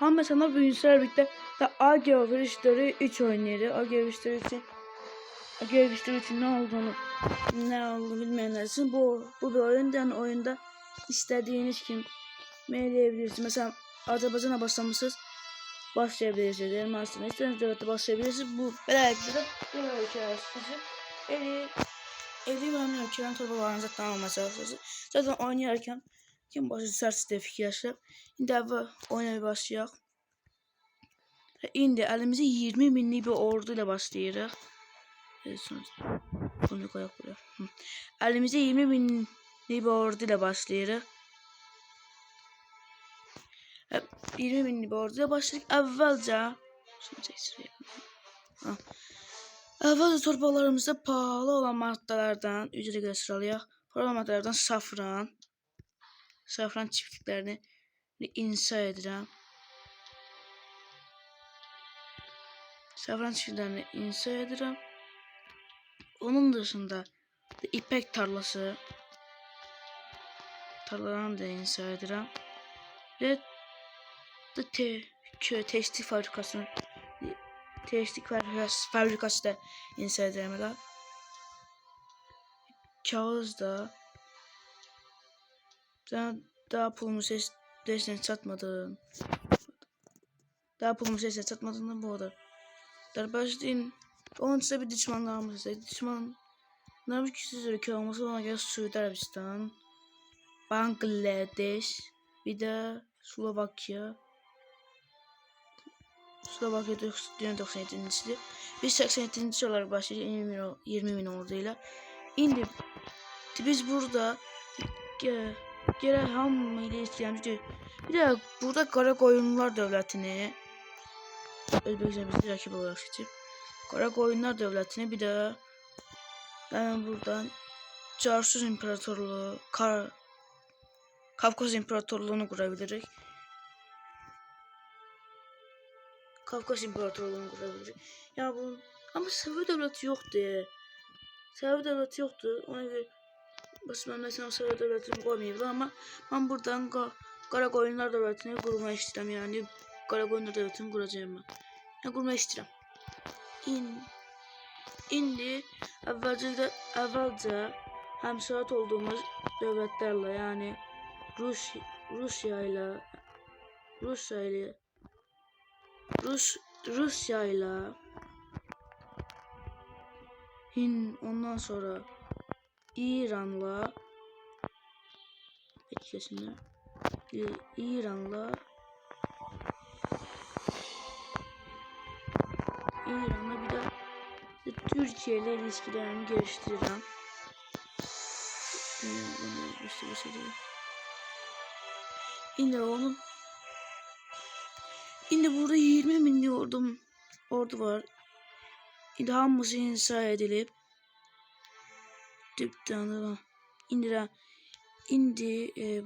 Ham mesela büyüsler birlikte da Agio virüsleri 3 oynayır. Agio virüsleri için ne olduğunu bilmeyenler için bu bir oyun. Yani oyunda istediğiniz kim meyleyebilirsiniz. Mesela Azerbaycan'a başlayabilirsiniz. Elmasına istediğiniz devlette başlayabilirsiniz. Bu böylelikle de bir ülke sizi eli vermiyor. Ülkelerin torbalarınıza tamamlamaya zaten oynarken kim başlayırsa de fikirləşir. İndi əvvəl oynamaya başlayaq. İndi əlimizə 20 minlik bir ordu ilə başlayırıq. Bunu qoyaq buraya. Əlimizə 20 minlik bir ordu ilə başlayırıq. 20 minlik bir ordu ilə başlayırıq. Əvvəlcə torbalarımızda pahalı olan maddelerden ücreti sıralayaq. Pahalı maddelerden safran çiftliklərini inşa edirəm. Safran çiftliklərini inşa edirəm. Onun dışında ipek tarlalarını da inşa edirəm. Ve tekstil fabrikası da inşa edirəm. Kağız da daha pulumu desene çatmadım. Çatmadığında bu kadar. Başlayın. Onun size bir düşmanlarımız var. Düşmanlarımız küçük ülke olması ona göre Suudi Arabistan, Bangladeş, bir de Slovakya. Slovakya 97'si. Biz 87. olarak başlayacağız 20 bin orduyla. İndi biz burada gerek hamı ile istəyəmişdik. Bir de burada Qarakoyunlular dövlətini Özbekistan bizi rakip olarak seçip Qarakoyunlular dövlətini bir de ben buradan Casus İmparatorluğu Kafkas İmparatorluğunu kurabiliriz. Ya bu ama Savaş devleti yoktu. Ona göre ben mesela Savaş devletini koymayayım ama ben buradan Qarakoyunlular dövlətini kurmak istedim. Yani Qarakoyunlular dövlətini kuracağım ben. Yani kurmak istedim. İndi əvvəlcə həmsayət olduğumuz dövlətlərlə, yani Rusya ile ondan sonra İran'la bir de Türkiye ile ilişkilerimi geliştireceğim. Şimdi burada 20 minlik ordu var. Şimdi hamısı inşa edilip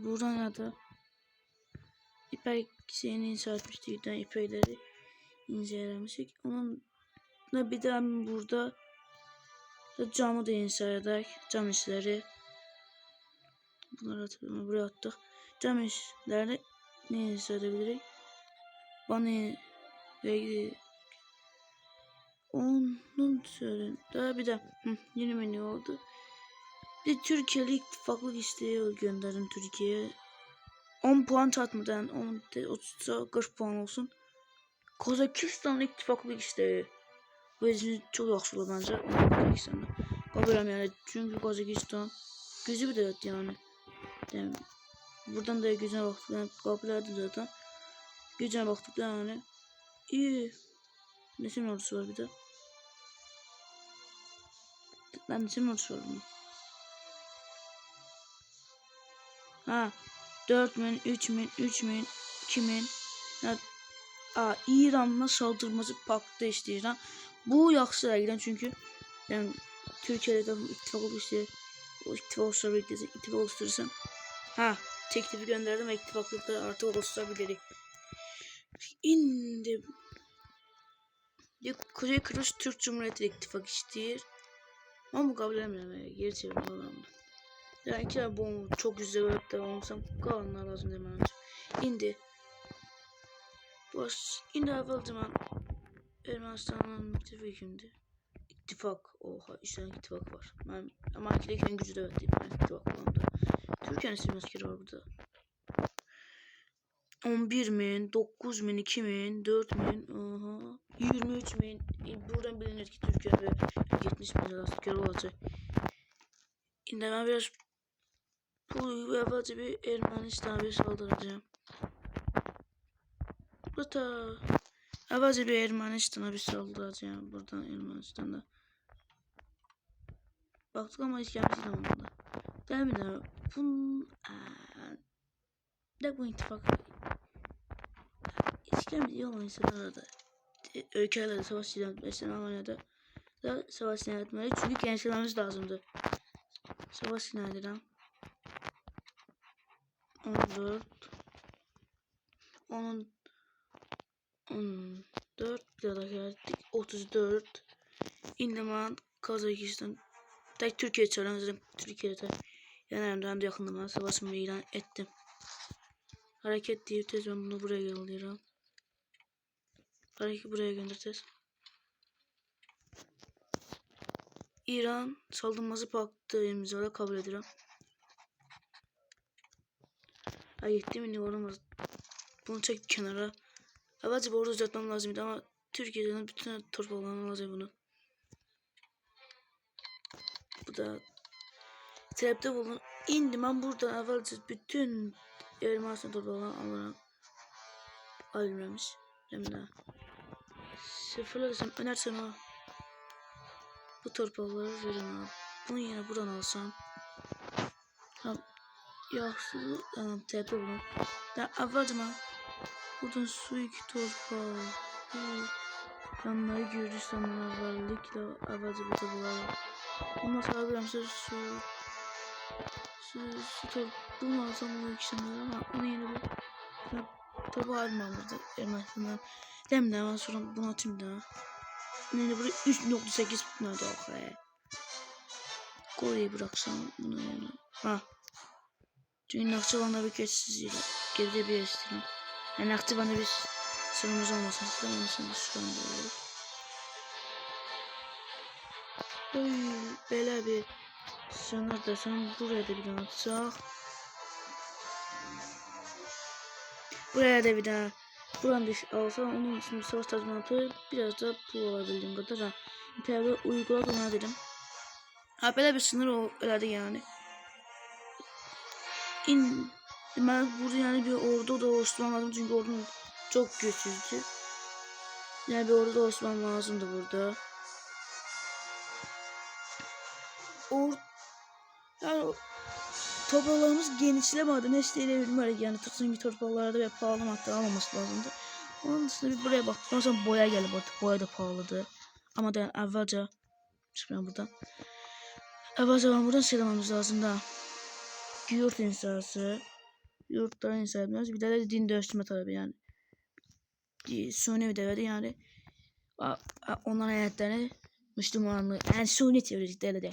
buradan da ipek şeyini inşa etmiştik. İpekleri inşa etmiştik. Onun bir de burada camı da inşa ederek cam işleri bunları buraya attık. Cam işlerini ne inşa edebiliriz? Bana onun söyleyeyim. Daha bir de 20 milyon oldu. Bir de Türkiye'li ittifaklık isteği gönderdim Türkiye'ye. 10 puan çatmadan 30'a 40 puan olsun. Kazakistan'la ittifaklık isteği. Bu yüzden çok yaxşı olur bence. Kazakistan'da. Kabulüm yani. Çünkü Kazakistan güzel bir devlet yani. Buradan da gücüne baktık. Yani kabul edildi zaten. Gücüne baktık yani. İyi. Nesin ordusu var bir de. Ben nesin ordusu var bunun. Ha. 4000, 3000, 2000. Ya, İran'la saldırması paktı istəyirəm. Bu yaxşı rəqdən çünkü yani Türkiye'de de ittifak oluştu. O ittifak oluşturursan. Ha, teklifi gönderdim ve ittifaklıkta artık oluşturabiliriz. İndi Kuzey Kıbrıs Türk Cumhuriyeti ittifak istiyor. Ama bu kabul edemiyorum. Geri çevirme falan. Yani iki tane bomba çok güzel öğretmen olmasam kalanlar lazım demem. İndi Baş, indi əvvəlcə mən Ermənistanla müttəfiq kimdir? İttifak. Oha, işlərin ittifak var. Mən Amerika'dakı gücü də deyib, mən ittifak olanda. Türkiyənin silməskeri var burada. 11.000, 9.000, 2.000, 4.000, aha, 23.000. Buradan bilinir ki Türkiye ve 70.000 asker olacak. Şimdi ben biraz bu evvelce bir Ermenistan'a bir saldıracağım. Burada evvelce bir Ermenistan'a bir saldıracağım buradan Ermenistan'da. Baktık ama hiç gelmesi zamanında. Değil mi de bu ittifak hiç gelmedi olan insanlar da ülkelerle savaş ilan etmesi Almanya'da da savaş ilan etmeli çünkü gençlememiz lazımdı. Savaş ilan edelim. 14 14 bir daha geldik 34 İndiman Kazakistan tek Türkiye çağıran Türkiye'de yani hem de yakınlamaya savaşımı ilan ettim. Hareket deyip tez ben bunu buraya gönderiyorum. Hareketi buraya göndereceğiz. İran saldırması paktı imzala kabul ediyorum. Ay 7.000 olamaz. Bunu çek kenara. Evet bu arada uzatmam lazımdı ama Türkiye'den bütün torbalarını alacak bunu. Bu da talepte bulun. İndi ben buradan evvelce bütün Ermenistan torbalarını alırım. Alınmamış. Hem de sıfırlarsam önersem ha. Bu torbaları verin abi. Bunu yine buradan alsam. Tamam. Yaxşı, talepte bulun. Da evvelce ben buradan su 2 torba. Yanları Gürcistan'dan özellikle evvelce burada bulalım. Ondan sonra bir su torba bulmazsam onu ikisinden ama onu yine bir torba almamızdı Ermenistan'dan. Demle hemen sonra bunu atayım da. Yani buraya 3.8 nerede o Kore'yi bıraksam bunu yani. Ha. Çünkü Nakçıvan'da bir geçsizliğiyle geride bir istedim. Yani Nakçıvan'da bir sorumuz olmasın. Sizden olmasın. Şu anda oluyor. Böyle bir sınır desem buraya da bir tane atsak. Buraya da bir tane buranın dışı alsam onun için bir savaş tazminatı biraz da pul alabildiğim kadar. Ha. Tabi uyguladı ona dedim. Ha böyle bir sınır öyle yani. Ben burada yani bir ordu da oluşturmam lazım çünkü ordum çok güçsüzdü. Yani bir ordu da oluşturmam lazımdı burada. Yani topralarımız genişlemedi. Ne isteyebilmeli yani çünkü torbalarda ve pahalı madde almaması lazımdı. Onun dışında bir buraya baktık. Ondan sonra boya geldi artık. Boya da pahalıdı. Ama da yani evvelce çıkıyorum buradan. Evvelce ben buradan söylememiz lazım da. Yurt insansı. Yurtların insanı. Bir de din değiştirme talebi yani. Suni bir devede yani. Onların hayatlarını Müslümanlığı yani Suni teolojik de.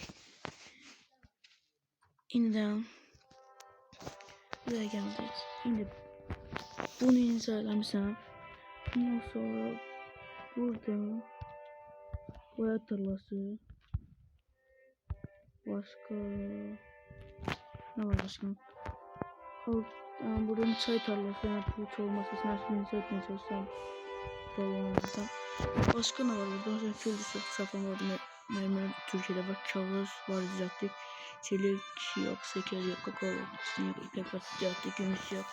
Şimdi buraya geldik. Şimdi bunu incelemesem. Ondan sonra burada boya tarlası. Başka ne var başka? Yani buradan çay tarlası yani puç olması için her şeyini etmeye çalışsam balonlardan. Başka ne var burada? Kültür safran vardı. Mermer Türkiye'de var. Kağıt var düzelttik. Çelik yok, şeker yok, kakao yok, yok, ipek var düzelttik. Gümüş yok.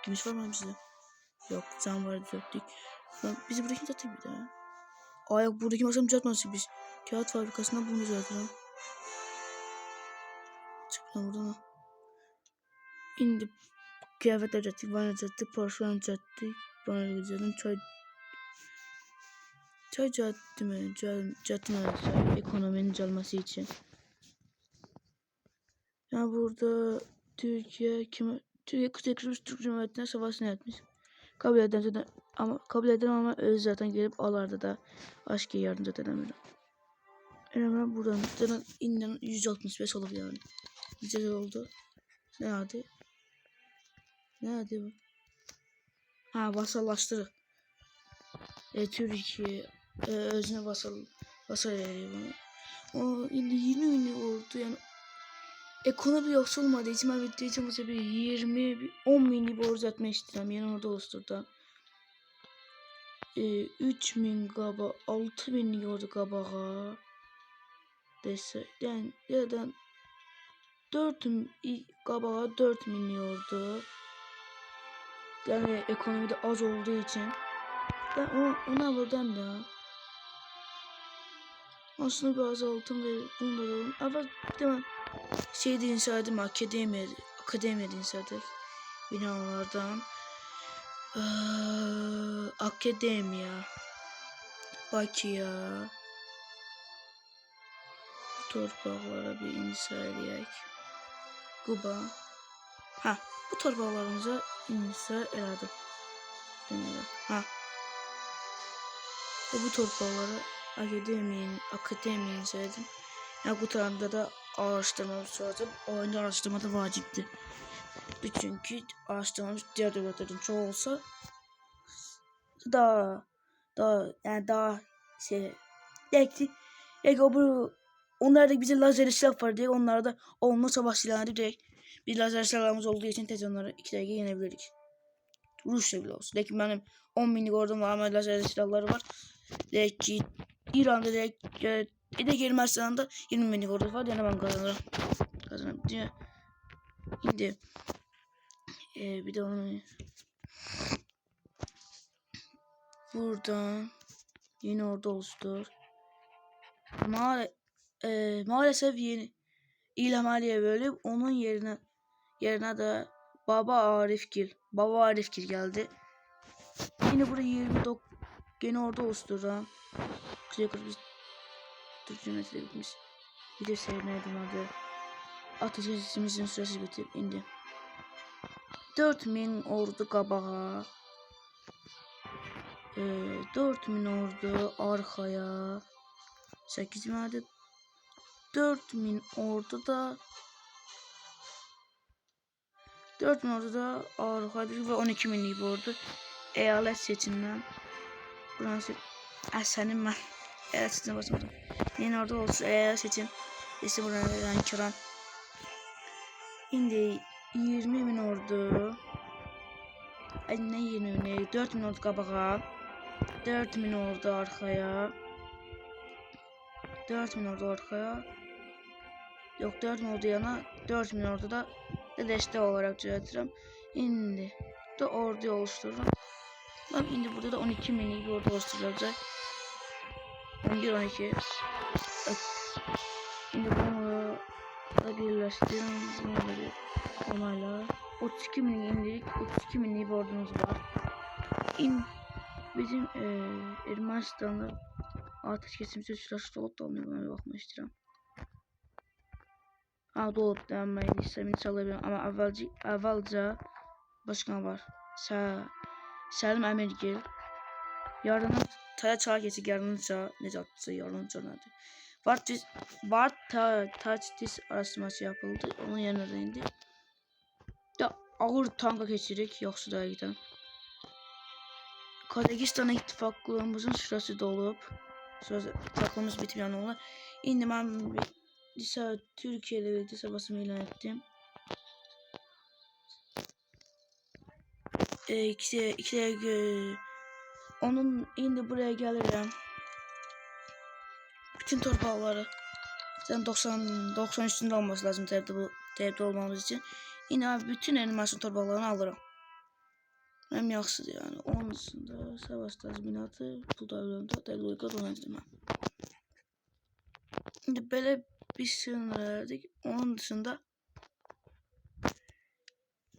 Gümüş var mı bizde? Yok, zam var düzelttik. Bizi buradaki zaten bir daha. Yok buradaki masam düzeltmezdik biz. Kağıt fabrikasından bunu düzeltelim. Çıkın buradan. İndi kıyafetler düzelttik, vanilya düzelttik, porselen düzelttik, vanilya düzelttim, çay düzelttim ekonominin düzelmesi için. Yani burada Türkiye Kuzey Kıbrıs Türk Cumhuriyeti'ne savaş etmiş. Kabul eden ama öz zaten gelip alarda da aşkı yardımcı edemiyorum. Hemen buradan inden 165 olur yani. Güzel oldu. Ne hadi bu? Ha vasallaştırı. Türkiye özünə vasal ediyor bunu. O indi 20 milli oldu yani. Ekonomi yoksa olmadığı için ben videoyu bu sefer 10 milli borç etmek istedim. Yani orada oluşturdu. 3000 qaba 6000 oldu qabağa dese yani ya da 4 qabağa 4000 oldu. Yani ekonomide az olduğu için ben ona buradan da aslında bazı altın ve bunları alalım. Ama tamam şeyde inşa edeyim akademiyede inşa edeyim binalardan. Akademiya Bakıya torpaqlara bir inşa edək. Quba. Ha, bu torpaqlarımıza inşa elədim. Deməli. Ha. Bu torpaqlara akademiya inşa edim. Ya qutaranda da araştırma soracağım. Oyunda araştırma da vacibdir. Çünkü araştırmamız diğer devletlerden çoğu olsa daha şey belki bu onlarda bize lazer silah var diye onlarda onunla savaş silahları direkt bir lazer silahlarımız olduğu için tez onları 2 dakika yenebiliriz. Rusya bile olsun. Lakin benim 10 binlik ordum var ama lazer silahları var. Lakin İran'da direkt de gelmezsen de 20 binlik ordu var yani ben kazanırım diye. Şimdi bir de onu buradan yeni ordu oluştur. Maalesef yeni İlham Ali'ye bölüp onun yerine de Baba Arifgil geldi. Yine buraya 29 yeni ordu oluşturan Kuzey Kıbrıs Türk Cumhuriyeti bitmiş. Bir de sevmedim adı. Ateşimizin süresi bitip indi. 4000 ordu qabağa. 4000 ordu arkaya. 8000 adet 4000 ordu da arkada ve 12 binlik ordu. Eyalet seçimden. Burası senin ben. Eyalet seçimine basmadım. Yeni ordu olsun eyalet seçim. İşte buradan Kiran. Şimdi 20 bin ordu. Ay ne 20 bin? 4 bin ordu qabağa. 4 bin ordu arkaya. 4 bin ordu arkaya. Yok 4 bin ordu yana. 4 bin ordu da destek olarak düzeltirim. Şimdi de ordu oluştururum. Bak şimdi burada da 12 mini bir ordu oluşturulacak. 11-12. Şimdi bunu da birleştirelim. Bunları onayla. 32 mini indirdik. 32 mini bir ordumuz var. Bizim Ermenistan'da ateşkesimizde süresi olup da olmuyor. Bana bakmak istiyorum. Dolub denmeyi istəmin çalabilirim ama əvvəlcə başqan var. Səlim Əmirgil. Yarına taya çağa geçik yarınca necə atsa yarınca nədir? Var taç araştırması yapıldı. Onun yerine indi. Da ağır tanka keçirik yoxsa dəqiqdən. Kazakistan'a ittifaqlığımızın süresi dolub. İttifaqlığımız bitib yəni onlar. İndi mən Türkiye ile birlikte savaşımı ilan ettim. Onun indi buraya gelirim. Bütün torpaqları zaten 90 üstünde olması lazım təbdə olmamız için. Yine abi bütün Ermənistan torpaqlarını alırım. Hem yaxşıdır yani. Onun dışında savaş tazminatı pul davranında dəqiqə dolanacağım ben. Şimdi böyle bir sınır verdik. Onun dışında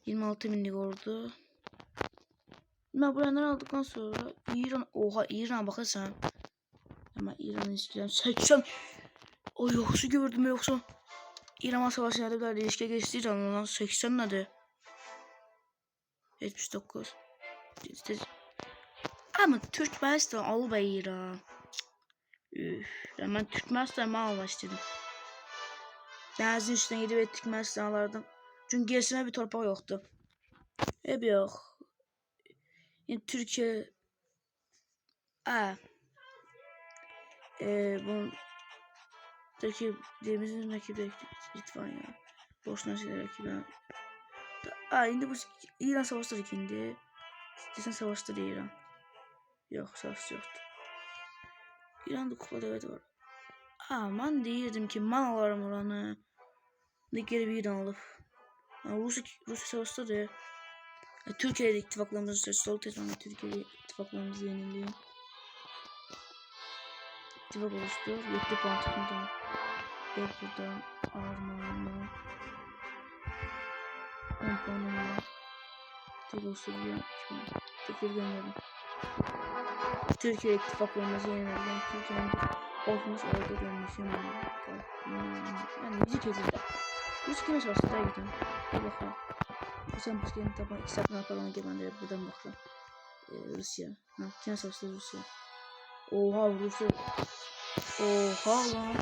26 binlik ordu. Ben buradan aldıktan sonra İran bakarsan ama İran'ın ilişkilerim 80 o yoksa gördüm yoksa İran savaşı nerede bir ilişkiye geçti İran'la 80 nedir 79 ama Türkmenistan alıp İran ben Türkmenistan'ı almak istedim. Denizin üstüne gidip ettik Türkmenistan'lardan. Çünkü gerisine bir torpaq yoktu. Hep yok. Yani Türkiye Aa, bunun rakibimizin rakibi Litvanya. Boşuna şeyler rakibi. Indi bu İran savaşları indi. İstesen savaşları İran. Yok savaş yoktu. İran'da kupada evet var. Aman deyirdim ki man alarım oranı. Ne geri bir İran alıp. Rusya savaşları. Türkiye ile ittifaklarımızı söz sol tezmanı Türkiye ile ittifaklarımızı yeniliyor. İttifak oluştu. 7 puan çıkmadan. Gel buradan. Armağanı. 10 puanım var. Tek oluşturuyor. Tekrar gönderdim. Türkiye ittifaklarımızı yenildi. Türkiye'nin olmuş orada dönmüşüm. Yani müzik edildi. Müzik kime savaştı da gidin. Bir bakalım. Sen başka yeni taban 2 saat ne yapar ona gelmende buradan bakalım. Rusya. Kime savaştı Rusya. Oha Rusya. Oha lan.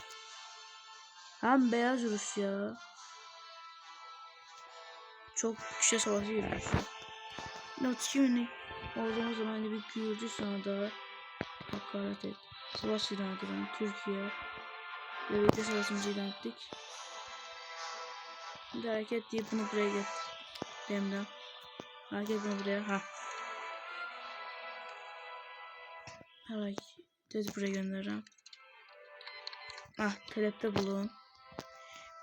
Hem beyaz Rusya. Çok güçlü savaşı Rusya. Notikimini o zaman bir Gürcistan'a da hakaret et. Savaş ilan edilen Türkiye ve birlikte savaşımızı ilan ettik. Bir hareket deyip bunu buraya get. Demden. Hareket bunu buraya. Ha. Hareket buraya gönderirim. Talepte bulun.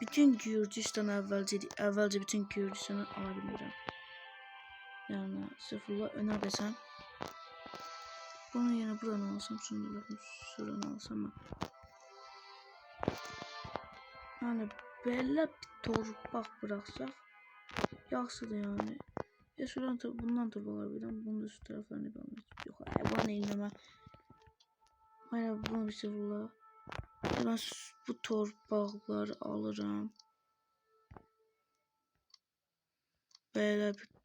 Bütün Gürcistan'ı evvelce bütün Gürcistan'ı alabilirim. Yani sıfırla öner desem. Bunu yine buradan alsam, şuradan alsam. Yani belli bir torpak bıraksak yaksa da yani. Ya şuradan bundan torbalardan bunu da şu taraflarını yapalım. Yok bana inleme. Aynen bunu bir sıfırla. Ben bu torpakları alırım. Böyle bir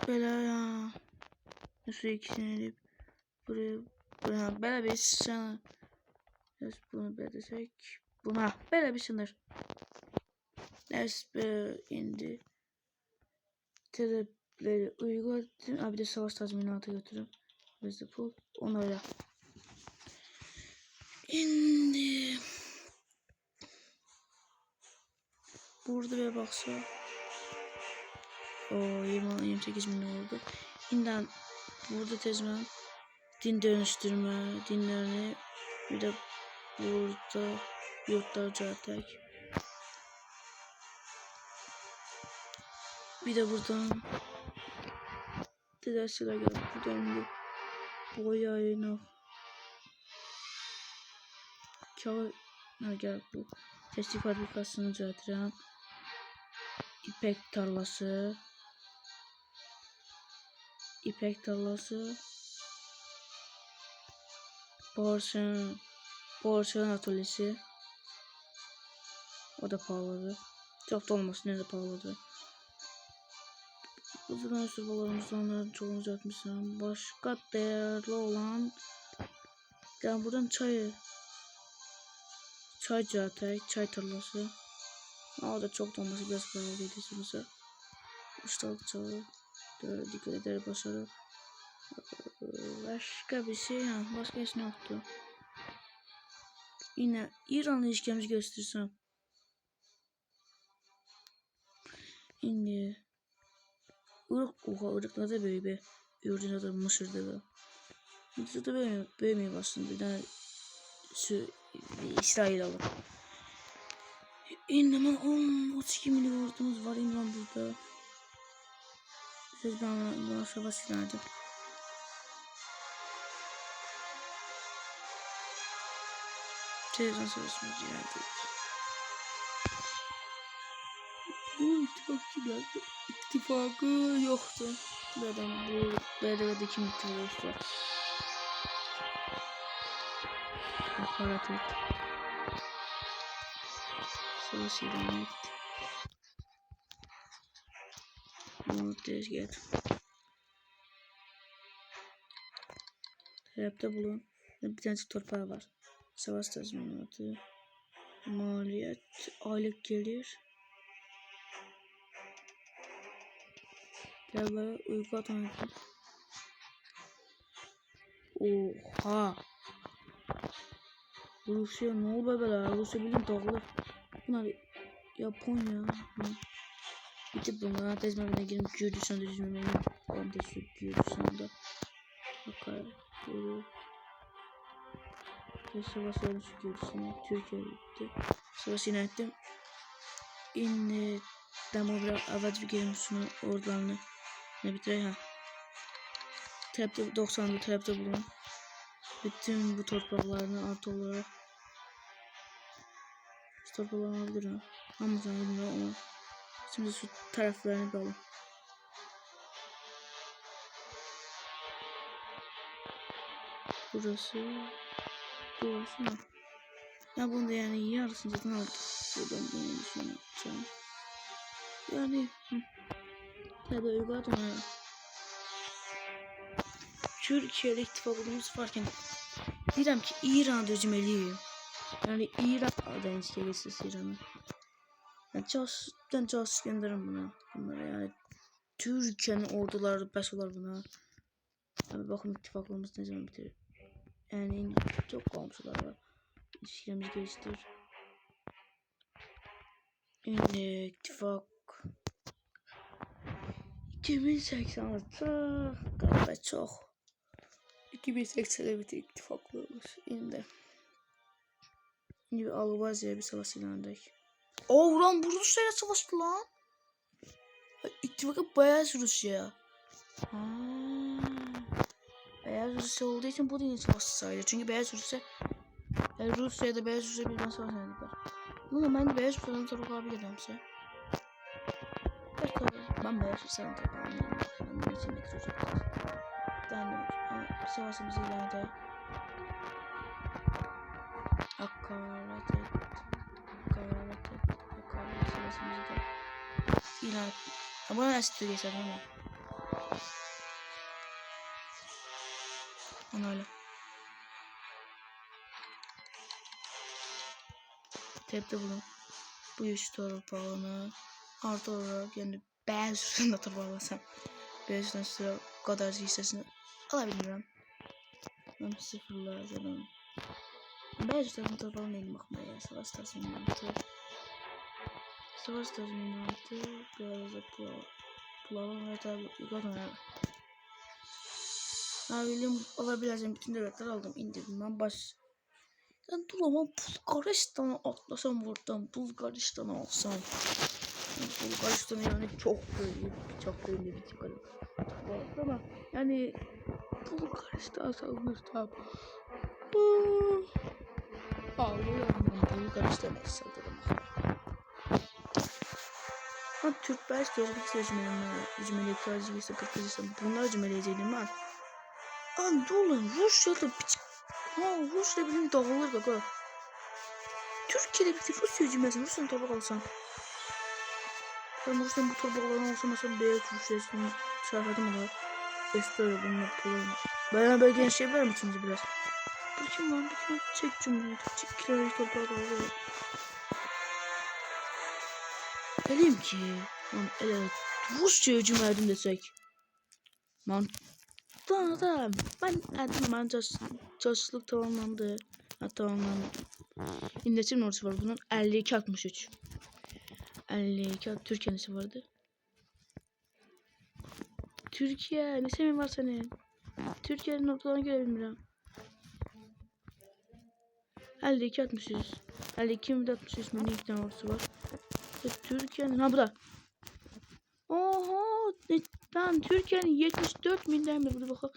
böyle ya. Şu ikisini edip buraya böyle bir sınır. Bunu belirtsek. Buna böyle bir sınır. Neyse indi. Talepleri uygulatın. Abi de savaş tazminatı götürün. Bizde pul. Onu öyle. İndi. Burada bir baksa. O 28 milyon oldu. İnden burada tezmen din dönüştürme dinlerini bir de burada yurtlarca tek. Bir de buradan dersler gelip buradan boya ayına kağıt gel bu tekstil fabrikasını cadıran ipek tarlası Borçların atölyesi o da pahalıdı. Çok da olmasın ne de pahalıdı. Bu zaman sırbalarımızdan çoğunu uzatmışsam. Başka değerli olan yani buradan çay catek, çay tarlası. O da çok da olması biraz pahalıydı şimdi. Ustalık çağı. Dikkat eder başarı. Başka bir şey ya. Başka hiç yoktu. Yine İran'la ilişkimizi göstersem. Şimdi Irak'ta böyle bir Ürdün'de de Mısır'da da. Mısır'da böyle aslında bir tane İsrail alır. İnanın 32 milyon ordumuz var İran burada. Siz bana savaş ilan edin. Televizyon savaşımızı ilan edin. Bu ittifakı yoktu. Zaten bu BDV'de kim ittifakı var? Hakaret et. Savaş ilan et. Bunu tezgah. Talepte bulun. Bir tane torpağı var. Savaş tazminatı. Maliyet. Aylık gelir. Devlere uygu atamadım. Oha. Rusya ne oldu böyle? Rusya bildiğin dağılır. Bunlar Japonya. Bir de bunlar tezmemine girip Gürcistan'da düzmemeyi. Ben de şu Gürcistan'da. Bakar. Böyle. Savaş yarışı Gürcistan'a. Türkiye'de. Savaş yönettim. İnne Damobra Avad Vigemus'unu ordularını ne bitirir ha. Trap'ta 90'da Trap'ta bulun. Bütün bu torpaklarını artı olarak şu torpaklarını alabilirim. Ama sen bilmiyorum ama şimdi şu taraflarını alalım. Burası ne? Ya bunu da yani yarısını zaten aldım. Buradan bunu düşünüyorum. Yani ya da uygulat ona. Türkiye ile ittifakımız varken diyeceğim ki İran'da üzmeliyim. Yani İran deniz gelirsiz İran'a. Yani casus gönderirim bunlara yani. Türkiye'nin orduları pes olar buna. Abi bakın ittifaklığımız ne zaman bitirir. Yani çok komşular var. İlişkilerimizi geliştir. Yani ittifak 2086 galiba çok. 2080'de bitir ittifaklığımız. Şimdi Albazya'ya bir savaş ilanladık. Lan bu Rusya'yla savaştı lan. İttifakı Beyaz Rusya. Beyaz Rusya olduğu için bu da yine savaştı sadece. Çünkü Beyaz Rusya Rusya'da Beyaz Rusya birden savaş verdiler. Ama ben de Beyaz Rusya'dan taraf alabilirim size. Evet tabii. Ben Beyaz Rusya'dan taraf alabilirim. Ben için getirecekler. Bir savaşımız ileride. Hakaret savaşımızı da ilan ettim. Ama ben eski geçer ama. Onu öyle. Tepte bulun. Bu üç torpağını artı olarak yani Beyaz Rusya'nda torpağlasam. Beyaz Rusya kadar hissesini alabilirim. Ben sıfırladım. Beyaz Rusya'nın torpağını neyim bakmaya. Savaş tasminatı. Savaş tasminatı. Biraz da pulalım ve tabi yukarıdan abi. Abilim alabileceğim bütün devletler aldım. İndirdim ben Ben dur ama Bulgaristan'a atlasam buradan. Bulgaristan'a alsam. Bulgaristan'a yani çok böyle bir çıkarım. Ama yani Bulgaristan saldırsam. Ağlıyorum Bulgaristan'a saldırım. Türkler gelmek cümle tercihiyse Kırgızistan bunlar cümleyeceğim ben. Dur Rusya'da Rusya benim dağılır kaka. Türkiye'de bir Rusya cümlesi Rusya'nın torba kalsam. Ben Rusya'nın bu torbalarını olsa mesela Beyaz Rusya'sını çağırdım olarak. Estoya bununla kullanım. Bana böyle genç şey var mı şimdi biraz? Bu kim lan? Bu kim? Çek cumhuriyeti. Çek kilometre torbağı kalıyor. Dedim ki evet Rusya'ya hücum verdim desek. Tamam. Ben casusluk tamamlandı. Tamamlandı. İnletim ordusu var. Bunun 52-63. 52 Türkiye'nin vardı. Türkiye ne senin var senin? Türkiye'nin ortalarını görebilmiyorum. 52-63. 52-63 mini iki tane ordusu var. Türkiye'nin bu da. Oha lan Türkiye'nin 74 minden mi burada bakalım.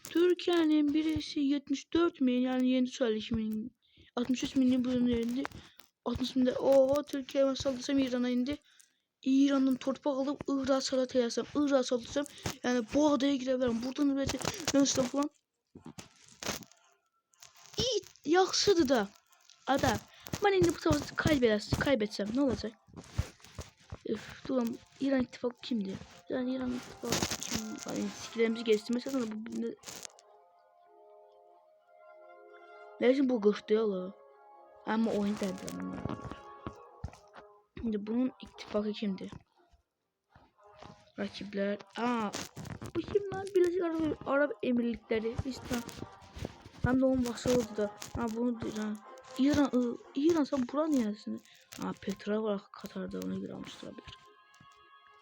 Türkiye'nin birisi 74 min yani yeni söyleşim min 63 minin bunun yerinde 60 minde oha Türkiye'ye saldırsam İran'a indi. İran'ın torpak alıp Irak'a salat yaysam Irak'a saldırsam yani bu adaya girebilirim. Buradan böyle Yunanistan falan. İyi yaksıdı da ada. Ben indi bu savaşı kaybetsem ne olacak? Dur İran ittifakı kimdi? Yani İran ittifakı kim? Yani ilişkilerimizi geliştirmese de bu ne için bu kıştı ya la? Ama oyun derdi. Şimdi bunun ittifakı kimdi? rakipler. Bu kim lan? Birleşik Arap Emirlikleri. İşte. Hem de onun vasalıdır da. Bunu diyeceğim. İran sen buran yersin. Petrol var Katar'da, onu göre almıştır olabilir.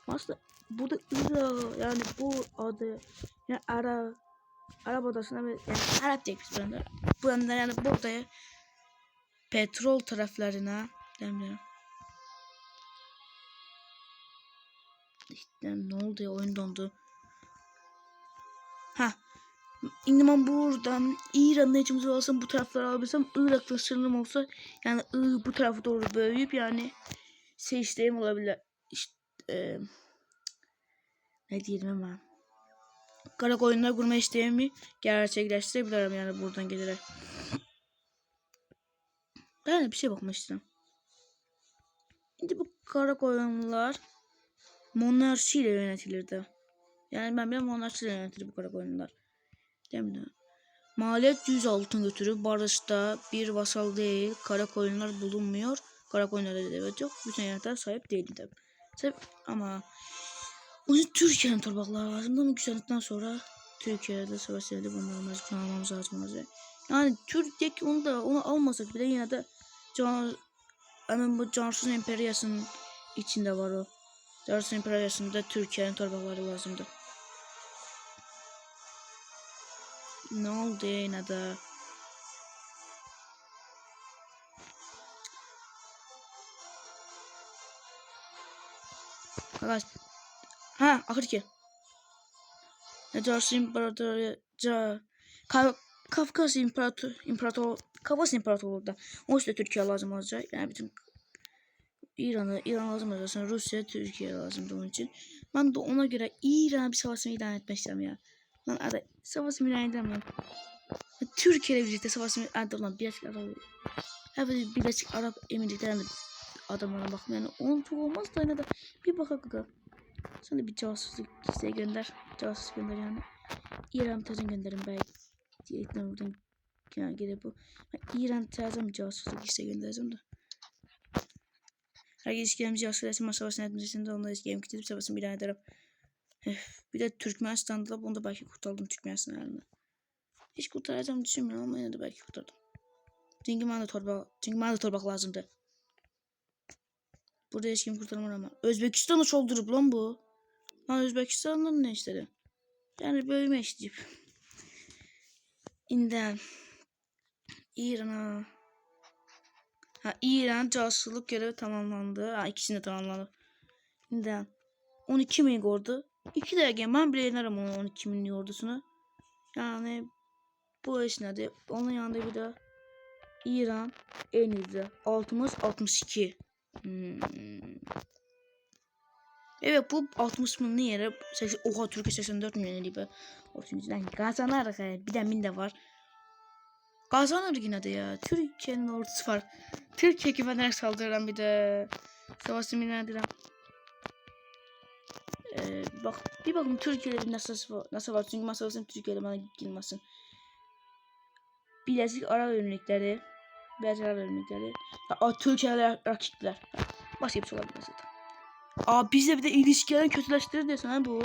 Aslında burada Irak, yani bu adı yani Arap adasına yani Arap değil biz buranda yani burada petrol taraflarına demiyorum. İşte ne oldu ya, oyun dondu. Şimdi ben buradan İran'ın içimize olsam bu tarafları alabilsem, Irak'la sınırım olsa yani bu tarafa doğru büyüyüp yani isteğim olabilir. İşte ne diyelim ama karak oyunlar kurma isteğimi gerçekleştirebilirim yani buradan gelerek. Ben de bir şey bakmak istedim. Şimdi bu karak oyunlar monarşiyle yönetilirdi. Yani ben bile monarşiyle yönetilir bu karak oyunlar. Değil mi? Maliyet 100 altın götürüp barışta bir vasal değil, kara koyunlar bulunmuyor. Kara koyunlarda da evet yok. Bütün yerler sahip değilim tabi. Ama onun Türkiye'nin torbaları lazım. Ama güzellikten sonra Türkiye'de savaş yerinde bulunmamız lazım. Yani Türkiye onu almasak bile yine de hemen bu Cansız İmperyası'nın içinde var o. Cansız İmperyası'nda Türkiye'nin torbaları lazımdı. Ne oldu yine de? Ahır ki. Cansız İmparatorluğu Kafkas İmparatorluğu da. O işte Türkiye lazım olacak. Yani bütün İran lazım olacak. Rusya, Türkiye lazımdı onun için. Ben de ona göre İran'a bir savaş ilan etmek istiyorum ya. Lan hadi savaş ilan edemem. Türkiye ile birlikte savaş ilan edemem. Birleşik Arap Emirlikleri'nin adamlarına bakma yani. Onun çok olmaz da yine de bir bakalım. Sana bir casusluk isteği gönder. Casus gönder yani. İran tezin gönderin belki. Diyetten buradan yani gelip bu. İran tezim casusluk isteği göndereceğim de. Herkes işgalimi casus resim savaşın etmesinde onları işgalimi kitleyip savaşın bir ederim. Bir de Türkmenistan'da bunu da belki kurtardım Türkmenistan elimden. Hiç kurtaracağım düşünmüyorum ama yine de belki kurtardım. Çünkü bana da torbak lazımdı. Burada hiç kim kurtarmam ama. Özbekistan'ı çoldurup lan bu. Lan Özbekistan'dan ne istedi? Yani bölme isteyip. İnden. İran'a. İran casusluk görevi tamamlandı. İkisini de tamamlandı. İnden. 12 min ordu. 2 de ben bile yenerim onun 12 min ordusunu. Yani bu esnada onun yanında bir de İran en iyisi. Altımız 62. Evet bu 60 milyon yere oha Türkiye 84 milyon gibi. O yüzden kazanır bir de min de var. Kazanır yine de ya. Türkiye'nin ordusu var. Türkiye güvenerek saldıran bir de savaşı minadiren. Bak bir bakın Türkiye'de bir nasıl var çünkü masasın Türkiye'de bana girmesin. Birleşik Arap Emirlikleri. Birleşik Arap Emirlikleri. Türkiye'de rakipler. Başka bir şey olabilir zaten. Bizde bir de ilişkilerini kötüleştirir desene bu.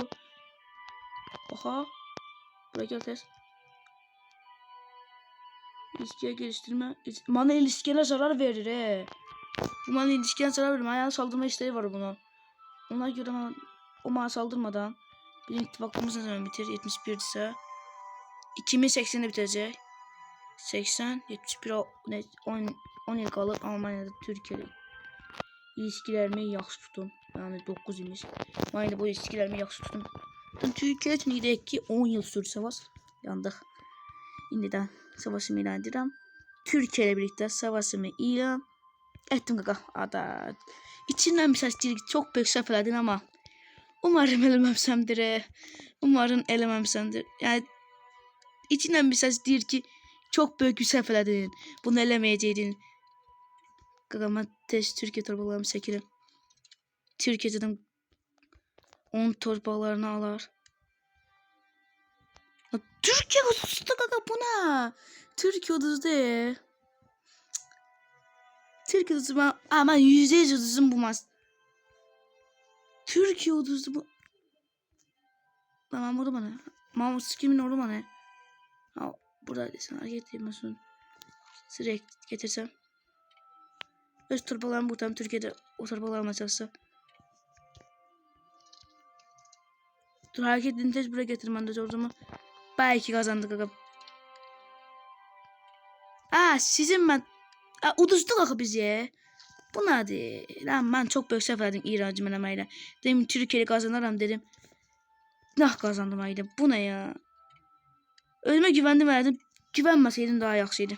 Oha. Buraya gel test. İlişkiye geliştirme. Bana ilişkiye zarar verir he. Bu bana ilişkiye zarar verir. Ayağına saldırma isteği var buna. Ona göre o bana saldırmadan bizim ittifakımız ne zaman bitir? 71 ise 2080'de bitecek. 80, 71, 10 yıl kalıp Almanya'da Türkiye'de ilişkilerimi yaxşı tutun. Yani 9 imiş. Ben de bu ilişkilerimi yaxşı tutun. Türkiye için gidelim ki 10 yıl sürdü savaş. Yandık. Şimdiden savaşımı ilan edirəm. Türkiye ile birlikte savaşımı ilan ettim kaka. İçinden bir ses deyir ki çok pek səhv elədin ama umarım eləməmsəmdir. Umarım eləməmsəmdir. Yani içinden bir ses deyir ki çok büyük bir səhv elədin. Bunu eləməyəcəydin. Kaka ben test Türkiye torbalarımı çekirim. Türkiye'den 10 torbalarını alar. Türkiye udustu kaka buna. Türkiye udustu. Türkiye udustu ben %100 uduzum bu mas. Türkiye udustu bu. Tamam vurdu bana. Mahmut kimin ordu bana? Ha, buradaydı sen hareket ediyorsun. Sürekli getirsem. Öz torbalarımı buradan Türkiye'de o torbalarımla çalışsam. Dur hareketini tez buraya getirmem de o zaman. Belki kazandık aga. Sizin ben. Uduzduk aga biz ya. Bu nedir? Lan ben çok büyük sefer verdim İrancı menemeyle. Dedim Türkiye'yi kazanırım dedim. Nah kazandım ayda. Bu ne ya? Özüme güvendim verdim. Güvenmeseydim daha yaxşıydı.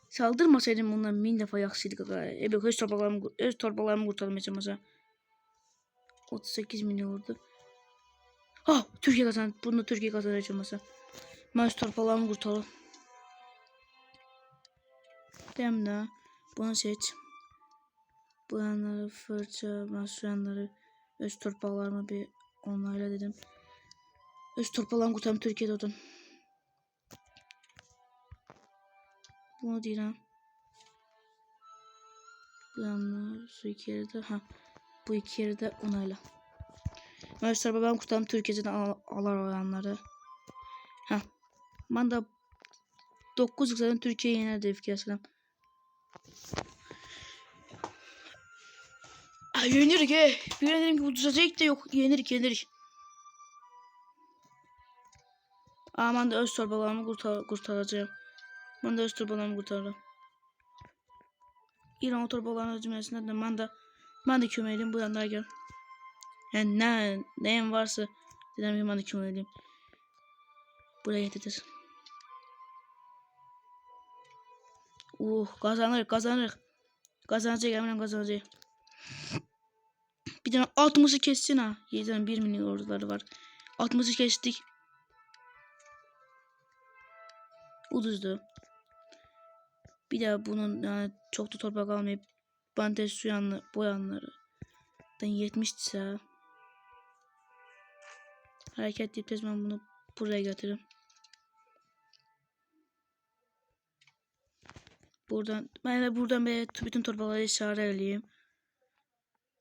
Saldırmasaydım bundan 1000 defa yaxşıydı aga. Öz torbalarımı kurtarmaya masa. 38 milyon oldu. Türkiye kazandı. Bunu Türkiye kazanacak masa. Ben öz torbalarımı kurtardım. Dem de bunu seç. Bu yanları fırça, ben şu yanları öz torbalarımı bir onayla dedim. Öz torbalarımı kurtardım Türkiye'de oldum. Bunu diyeceğim. Bu yanlar şu iki yerde bu iki yerde onayla. Ben öz torbalarımı kurtardım Türkiye'den alar o yanları. Ben de 9 zaten Türkiye'ye yener diye fikir selam. Yenirik he. Bir dedim ki bu düzelecek de yok. Yenirik. Ben de öz torbalarımı kurtaracağım. Ben de öz torbalarımı kurtaracağım. İran o torbalarını cümlesinden de ben de kömeyliyim bu yanlara gel. Yani neyim varsa dedim ben de kömeyliyim. Buraya getir. Kazanır. Kazanacak eminim kazanacak. Bir tane 60'ı kessin ha. 7 tane 1 milyon orduları var. 60'ı kestik. Uduzdu. Bir daha bunun yani çok da torpak almayıp bantes su yanlı boyanları. 70 ise hareket edip ben bunu buraya götürürüm. Buradan bütün torbaları işaret edeyim.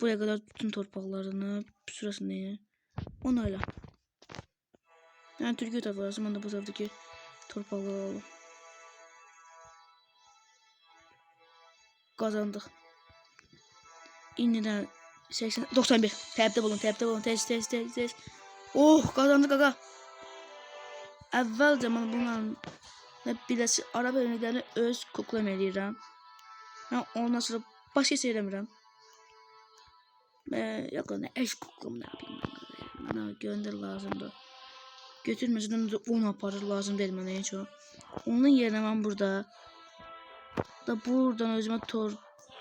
Buraya kadar bütün torpaklarını sırasında yine. Onu öyle. Yani Türkiye tarafı ben de bu taraftaki torpakları alalım. Kazandık. İndiden 91. Tepte bulun. Test. Kazandık aga. Evvel zaman bunların bilesi araba örneklerini öz koklam edirəm. Ondan sonra başka şey eləmirəm. Yok ne eş koklam ne yapayım. Bana gönder lazımdı. Götürmesinden de 10 aparır lazım değil bana en çok. Onun yerine ben buradan özüme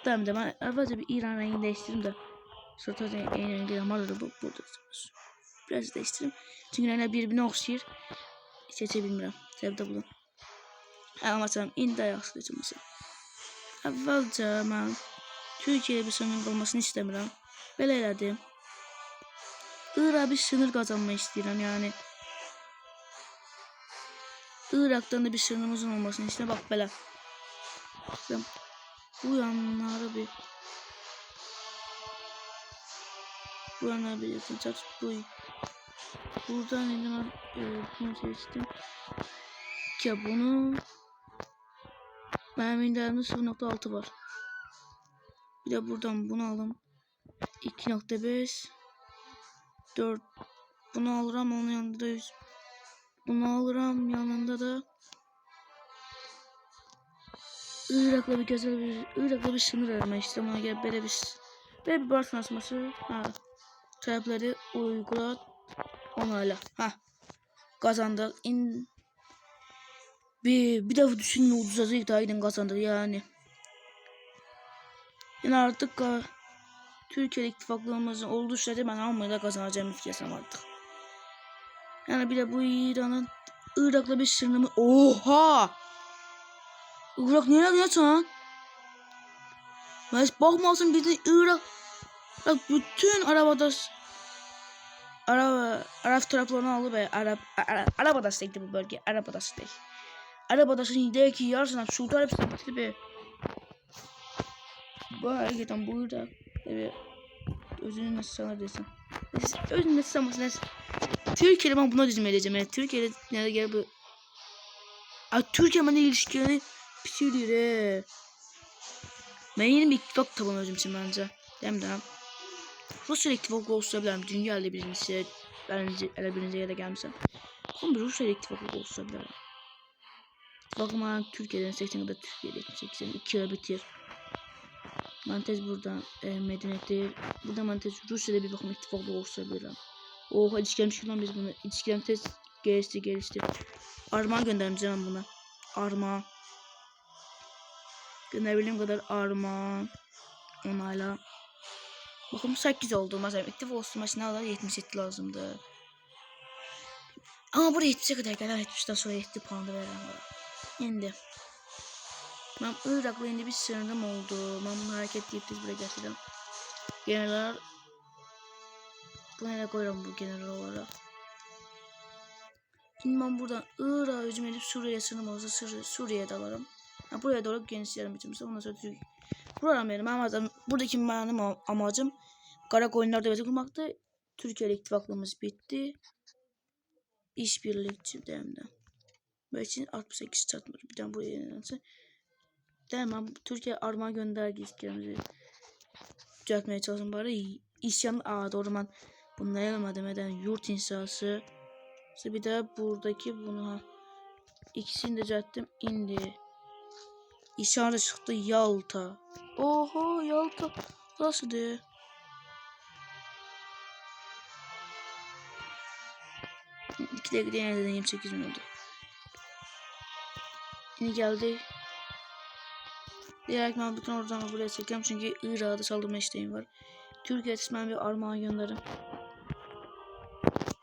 ben evvelce bir İran rengini değiştirdim de. Sonra en rengi damarları burada. Biraz değiştireyim. Çünkü rengler birbirine okşayır. Seçebilmirəm. Sebde bulun. Mesela indi ayaqsız açılması. Əvvəlcə mən Türkiye'ye bir sınır qalmasını istəmirəm. Belə elədim. Irak'a bir sınır kazanmak istəyirəm. Yani Irak'tan da bir sınırımızın olmasını istəyirəm. Bak belə. Bu yanları bir yakın buradan indi ben bunu seçtim. Ya bunu benim indirimde 0.6 var. Bir de buradan bunu alalım. 2.5 4 bunu alırım onun yanında da 100. Bunu alırım yanında da Irak'la bir sınır aramak istiyorum. Ona göre böyle bir barış anlaşması talepleri uygula onayla. Kazandık. Bir de düşünme ucuzacık daha giden kazandık yani. Yani artık Türkiye ittifaklığımızın olduğu sürece ben Almanya'da kazanacağım fikirsim artık. Yani bir de bu Irak'la bir sınırımı... Oha! Irak nereye gidiyorsun? Ben hiç bakmasın bir de Irak... Bak bütün Arap taraflarını aldı be. Arap adasıydı bu bölge. Arap adasıydı. Arap adasının değil ki yarısından Suudi hepsini bitirdi be. Bu hareketten burada. Evet. Özünü nasıl sanır desem. Özünü nasıl sanmasın desem. Türkiye'de ben buna düzme edeceğim. Yani Türkiye'de nerede gel bu. Türkiye bana ilişkilerini pişiriyor he. Ben yeni bir ittifak tabanı özüm için bence. Değil mi daha? Rusya ittifakı oluşturabilirim. Dünya ile birincisi. Bence ele birinci yere gelmişsem. Ama bir Rusya ittifakı oluşturabilirim. İttifakım Türkiye'den 80 kadar Türkiye'de 80 2 yıla bitir. Mantez buradan medeniyeti. Burada Mantez Rusya'da bir bakım ittifaklı oluşturabilirim. Hadi gelmiş lan biz bunu. İlişkilerim tez gelişti. Armağan göndereceğim buna. Armağan. Gönderebildiğim kadar armağan. Onayla. Bakın 8 oldu. Mesela ittifak olsun maçına da 77 lazımdı. Ama buraya 70'e kadar gelir. 70'den sonra 7 puan da veren var. Şimdi. Ben Irak'la yine bir sınırım oldu. Ben bunu hareket deyip biz buraya getirdim. General. Bu nereye koyuyorum bu general olarak. Şimdi ben buradan Irak'a hücum edip Suriye'ye sınırım olursa Suriye'ye dalarım. Buraya doğru genişlerim içimizde. Ondan sonra Türkiye. Buradan benim amacım, buradaki benim amacım Kara Koyunlar Devleti kurmaktı. Türkiye ile ittifaklığımız bitti. İşbirlikçi demde. Böyle için 68 çatmır. Bir tane buraya yenilense. Demem Türkiye armağan göndergi iskerimizi düzeltmeye çalışın bari. İsyan doğru ben bunları eleme demeden yurt inşası. Bir de buradaki bunu ikisini de düzelttim. İndi. İşaret çıktı Yalta. Oho Yalta. Nasıl diye. İki de giden yerden 28 bin oldu. Yine geldi. Diyerek ben bütün oradan buraya çekeceğim çünkü Irak'da saldırma isteğim var. Türkiye açısından bir armağan gönderin.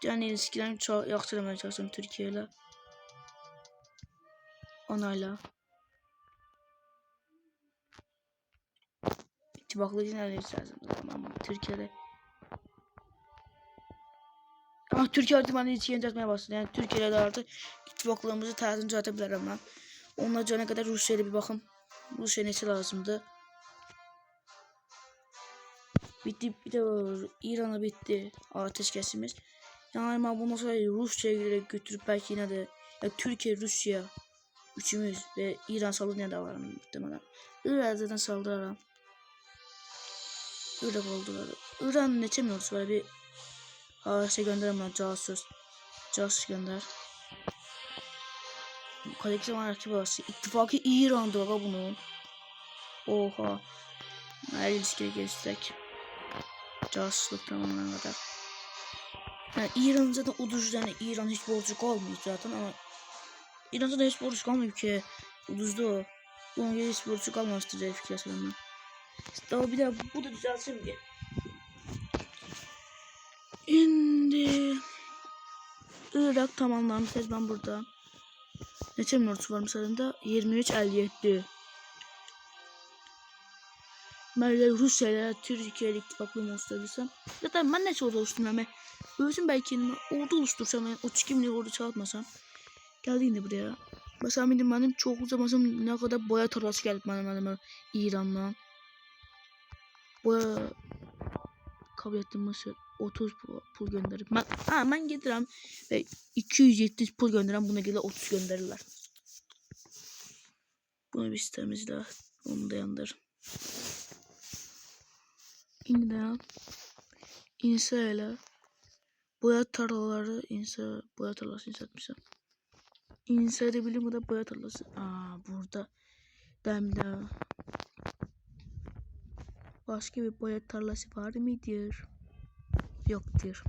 Yani ilişkilerimi yaktıramaya çalışıyorum Türkiye ile. Onayla. İttifaklı için ilerleyeceğiz lazım. Ama Türkiye'de. Türkiye artık bana ilişkiye düzeltmeye başladı. Yani Türkiye'yle de artık ittifaklığımızı tarzını düzeltebilirim ben. Onlarca ne kadar Rusya'ya bir bakın. Rusya nesi lazımdı. Bitti bir de İran'a bitti ateşkesimiz. Yani ben bundan sonra Rusya'ya götürüp belki yine de Türkiye, Rusya üçümüz ve İran saldırıya da var muhtemelen. Irak'a zaten saldırırım. Irak oldular. İran ne çemiyoruz böyle bir gönderemem casus. Casus gönder. Kadeki zaman rakibi var. İttifakı İran'da bak bunu. Oha. Her ilişkiye geçtik. Casusluk tamamına kadar. Yani İran zaten ucuz yani İran hiç borcu kalmıyor zaten ama İran zaten hiç borcu kalmıyor ki ucuzdu o. Bunun gibi hiç borcu kalmamıştır diye fikir aslanım. İşte bir de bu da düzelsin diye. Şimdi Irak tamamlandı. Ben burada. Neçem ordusu var mesela 23-57. Ben Rusya ile Türkiye ile ittifaklığımı oluşturabilsem. Zaten ben ne ordu oluşturmam. Özüm belki ordu oluştursam. Yani 32 milyon ordu çoğaltmasam. Geldiğinde buraya. Mesela benim çok uzamasam ne kadar boya tarlası geldi benim İran'dan. Boya kabul ettim Mısır. 30 pul gönderip. Ben getirem ve 270 pul gönderem buna göre 30 gönderirler. Bunu bir sitemizde onu da yandır. Şimdi insa ile boya tarlaları boya tarlası inşaatmışım. İnsa edebilirim da boya tarlası. Burada demde başka bir boya tarlası var mıdır? Yoktur.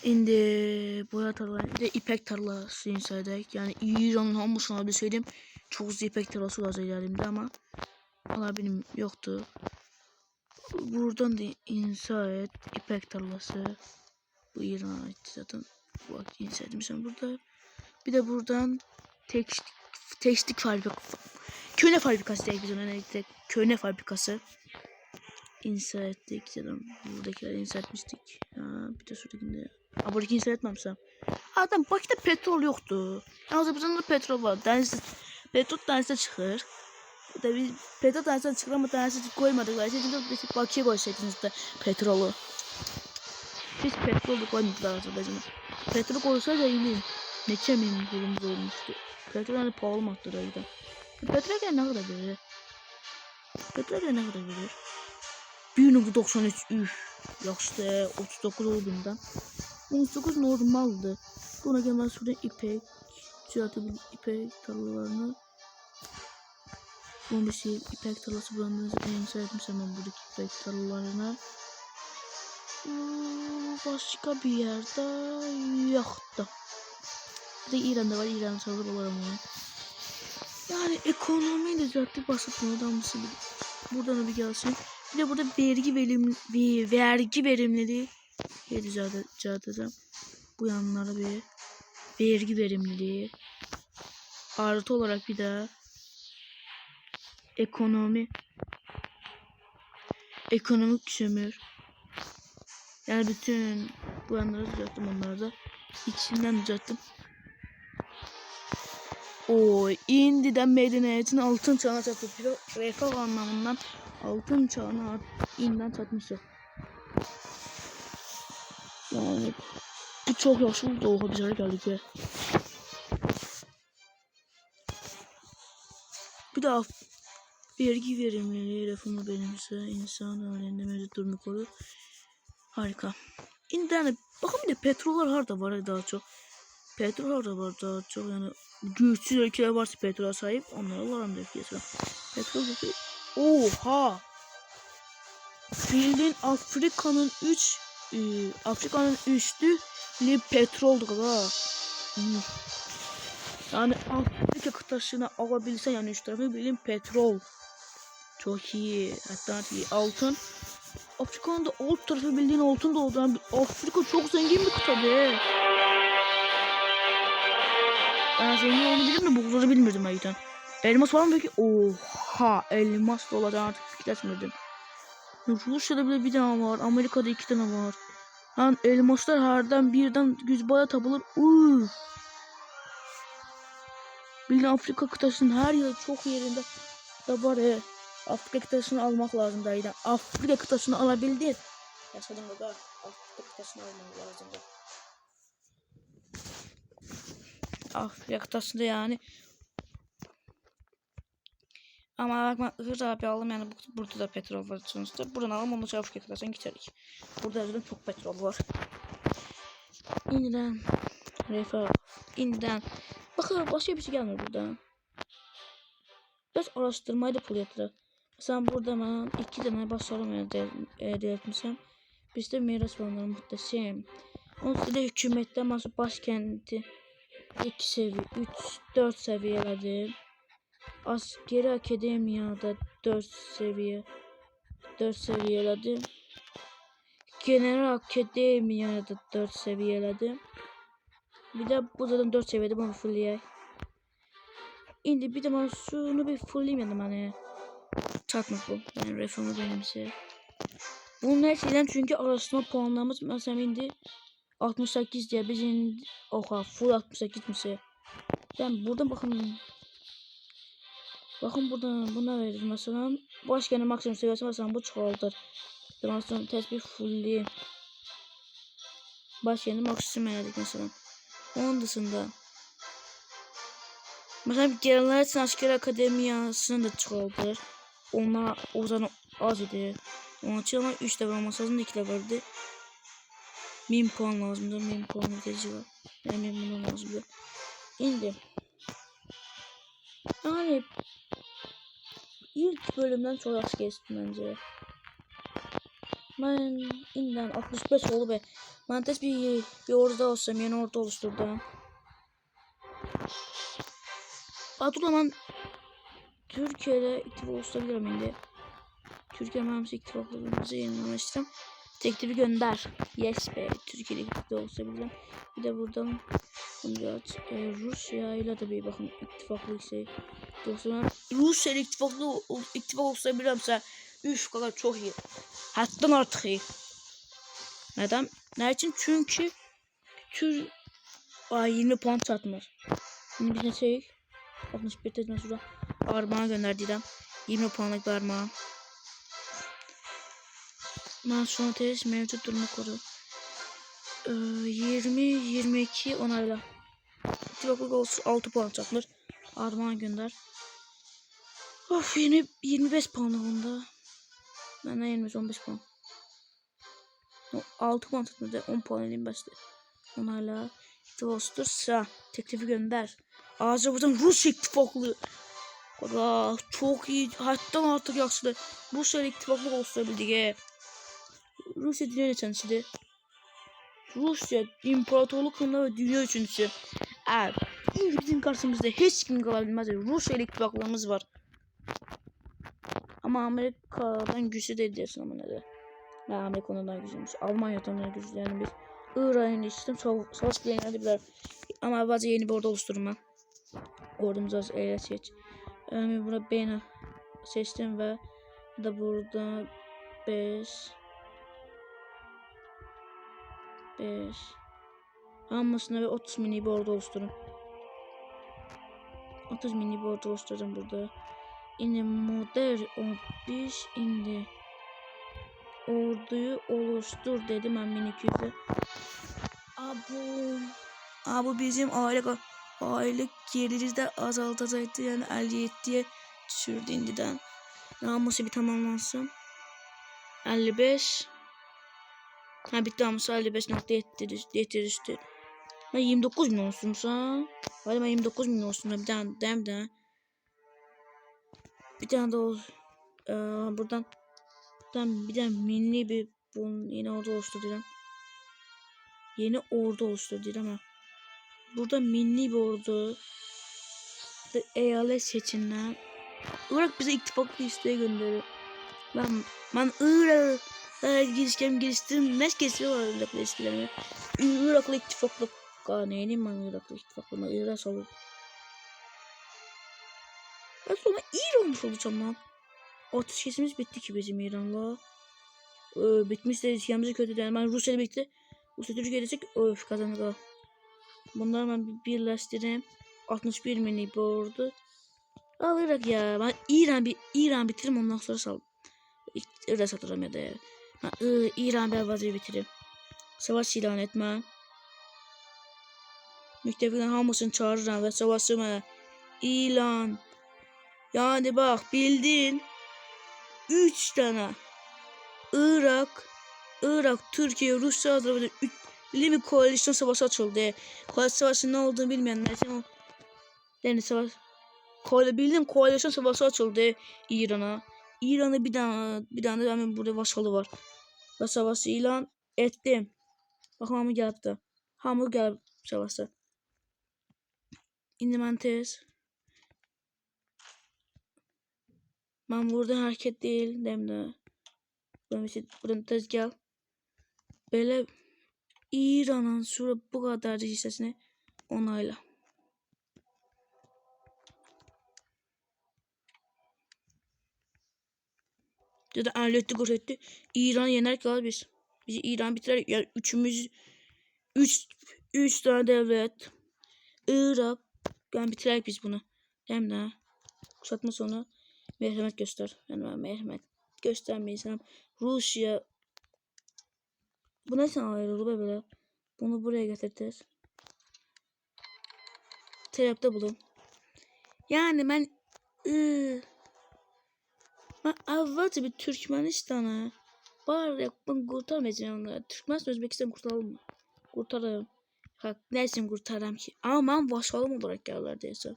Şimdi boya tarlası bir de ipek tarlası insa edek. Yani İran'ın hamurusuna bir söyleyeyim. Çok hızlı ipek tarlası lazım elimde ama valla benim yoktu. Buradan da insa et ipek tarlası. Bu İran'a ait zaten. Bak insa etmişim burada. Bir de buradan tekstik fabrikası. Köne fabrikası değil biz ona köne fabrikası. İnsa ettik zaten. Buradakileri insa etmiştik. Bir de şuradakinde. Buradaki insa etmemsem. Adam Bakı'da petrol yoktu. Azerbaycan'da petrol var. Petrol denizde çıkır. Tabii petrol tanesi çıkar ama tanesi koymadılar. Şimdi Bakü'ye koysaydınız da petrolü. Hiç petrol da koymadılar Azerbaycan'a. Petrol koysa da yine neçə min kurumuz olmuştu. Petrol hani pahalı maddədir. Petrol ne kadar verir? Petrol ne kadar verir? 1.93 yaxşı 39 olduğundan 19 normaldı. Buna gelmez sonra ipek düzeltebilir ipek tarlalarını. Bunu bir şey ipek tarlası buranın saydım hemen buradaki ipek tarlalarına. Başka bir yerde yoktu. Bir de İran'da var. İran tarlaları var. Yani ekonomi de zaten basit adamısı buradan bir gelsin. Bir de burada vergi verimliliği düzelteceğim. Bu yanlara bir vergi verimliliği artı olarak bir de ekonomik sömür. Yani bütün bu yanları düzelttim, onları da içinden düzelttim. O indiden medeniyetin altın çağına çattık. Refah anlamından altın çağına inden çatmışız. Yani bu çok yaxşı oldu. Oha bizlere geldik ya. Bir daha vergi verimliliği reformu benimse insan halinde mevcut durumu koru. Harika. İnden bakın bir de petrollar harda var daha çok. Petrol harda var daha çok yani güçsüz ülkeler varsa petrola sahip onlara alalım defiyesi. Petrol defi. Oha. Bildiğin Afrika'nın 3'lü petroldu galiba. Yani Afrika kıtasını alabilsen yani 3 tarafı bildiğin petrol. Çok iyi. Hatta iyi. Altın. Afrika'nın da alt tarafı bildiğin altın da oldu. Yani Afrika çok zengin bir kıta be. Ben zengin olduğunu bilir mi? Bunları bilmirdim ayıdan. Elmas var mı peki? Oha. Elmas da olacak artık fikretmedim. Rusya'da bile bir tane var. Amerika'da 2 tane var. Yani elmaslar herden birden güzbaya tapılır. Bildiğin Afrika kıtasının her yıl çok yerinde da var he. Afrika kıtasını almak lazım dayıdan. Afrika kıtasını alabildin. Yaşadın da Afrika kıtasını almak lazım da. Afrika kıtasında yani. Ama bakma hız abi alalım yani burada da petrol var sonuçta. Buradan alalım onu Afrika kıtasına geçerik. Burada zaten çok petrol var. İniden refah. İniden. Bakın başka bir şey gelmiyor buradan. Biraz araştırmayı da pul yatırır. Mesela burada ben 2 tane başarım elde etmişim. Bizde miras planları muhteşem. Onun üstündə hükümətdə məsul başkenti 2 seviye, 3, 4 seviyələdir. Askeri akademiyada 4 seviyələdir. General akademiyada 4 seviyələdir. Bir de bu zaten 4 seviyede bunu fullleyək. İndi bir de ben şunu bir fullleyim hani. Çatmır bu. Yani reformu benimse. Bunun her şeyden çünkü araştırma puanlarımız mesela indi 68 diye biz indi oha full 68 mesela. Yani buradan bakın. Bakın buradan buna verir mesela. Başkanın maksimum seviyesi mesela bu çoğaldır. Demonstrasyon tespih fulli. Başkanın maksimum verdik mesela. Onun dışında. Mesela genel için asker akademiyasını da çoğaldır. Onlar o zaman az idi. Onun için ama 3 level olması lazım, 2 leveldi. 1000 puan lazımdı. 1000 puan ödeci var. Yani bundan lazımdı. Şimdi yani ilk bölümden çok az geçtim bence. Ben inden 65 oldu be. Ben de bir orada olsam yeni orada oluşturdum. Adılaman Türkiye'de ittifak oluşturabilirim şimdi. Türkiye mühendislik ittifaklarımızı yenilemiştim. Teklifi gönder. Yes be. Türkiye'de ittifak oluşturabilirim. Bir de buradan Rusya ile de bir bakın ittifaklık şey. Rusya ile ittifak oluşturabilirimse üf kadar çok iyi. Hatta artık iyi. Neden? Ne için? Çünkü 20 puan çatmır. Şimdi biz ne şey 61 tezme sonra Armağan'a gönderdiğim. 20 puanlık verme. Ben sonra test mevcut durumu koru. 20-22 onayla. İttifaklık olsun 6 puan çakılır. Armağan gönder. Of 25 puan onda. Benden 15 puan. 6 puan tutmadı. 10 puan elim bastı. Onayla. İttifaklıktır. Sıra. Teklifi gönder. Azerbaycan Rusya ittifaklı. Valla çok iyi. Hatta artık yaxşıdır. Rusya ile ittifaklık oluşturabildik. Rusya dünya neçəncisidir? Rusya imparatorluğunda ve dünya üçüncüsü. Evet. İndi bizim karşımızda hiç kim kalabilmez. Rusya ile ittifaklığımız var. Ama Amerika'dan güçlü değil diyorsun ama ne de. Ya Amerika'dan daha güçlüymüş. Almanya'dan daha güçlü. Yani biz İran'ın içtim savaş bile yenebilirler. Ama evvelce yeni bir ordu oluşturma. Ordumuzu az ele seç. Burada B'ni seçtim ve da burada 5 Hammasına ve 30 mini bir ordu oluşturun. 30 mini bir ordu oluşturacağım burada. Şimdi model 15 indi. Orduyu oluştur dedim ben 1200'e. Bu bizim aylık geliri de azaltacaktı yani 57'ye düşürdü indiden. Namusu bir tamamlansın. 55. Bitti namusu 55.7 düştü. Ben 29 milyon olsunsa. Hadi ben 29 milyon olsun. Bir tane de. Bir tane de buradan bir tane mini bir bunun yeni ordu oluşturacağım. Yeni ordu oluşturacağım ama. Burada mini bir ordu. Eyalet seçimler. Irak bize ittifaklı isteğe gönderiyor. Ben Irak'a geliştirmez kesiyorlar Irak'la ilişkilerimi. Irak'la ittifaklı. Neyim ben Irak'la ittifaklı. Irak savur. Ben sonra İran'mış olacağım lan. Ateşkesimiz bitti ki bizim İran'la. Bitmiş de ilişkimizi kötü yani. Ben Rusya'da bitti. Rusya Türkiye gelecek. Kazandık. Bunları ben birleştireyim. 61 mini bir ordu. Irak ya. Ben İran bitiririm ondan sonra sal. Irak satırım ya da ya. İran bir vaziyeti bitireyim. Savaş ilan etmem. Müttefiklerin hamısını çağırırım ve savaşımı ilan. Yani bak bildin. 3 tane. Irak, Türkiye, Rusya, Azerbaycan üçlü bir koalisyon savaşı açıldı. Koalisyon savaşı ne olduğunu bilmeyenler için yani savaş. Koalisyon savaşı açıldı İran'a. İran'da bir tane de hemen burada vasalı var. Ve savaşı ilan ettim. Bakın hamı geldi. Hamı geldi savaşı. İndi ben tez. Ben burada hareket değil demde. Buradan tez gel. Böyle İran'ın sonra bu kadar hissesini onayla. Ya da aletli kuş etti. İran yener ki biz. Bizi İran bitirer. Yani üç tane devlet. Irak. Yani bitirer biz bunu. Hem de kuşatma sonu merhamet göster. Yani ben merhamet göstermeyeceğim. Rusya. Bu ne sen ayrıldı böyle? Bunu buraya getireceğiz. Talepte bulun. Yani ben avvalca bir Türkmenistan'a bari ben kurtarmayacağım onları. Türkmenistan Özbekistan kurtaralım mı? Kurtaralım. Neyse kurtaralım ki. Ama ben vasalım olarak gelirler diyese.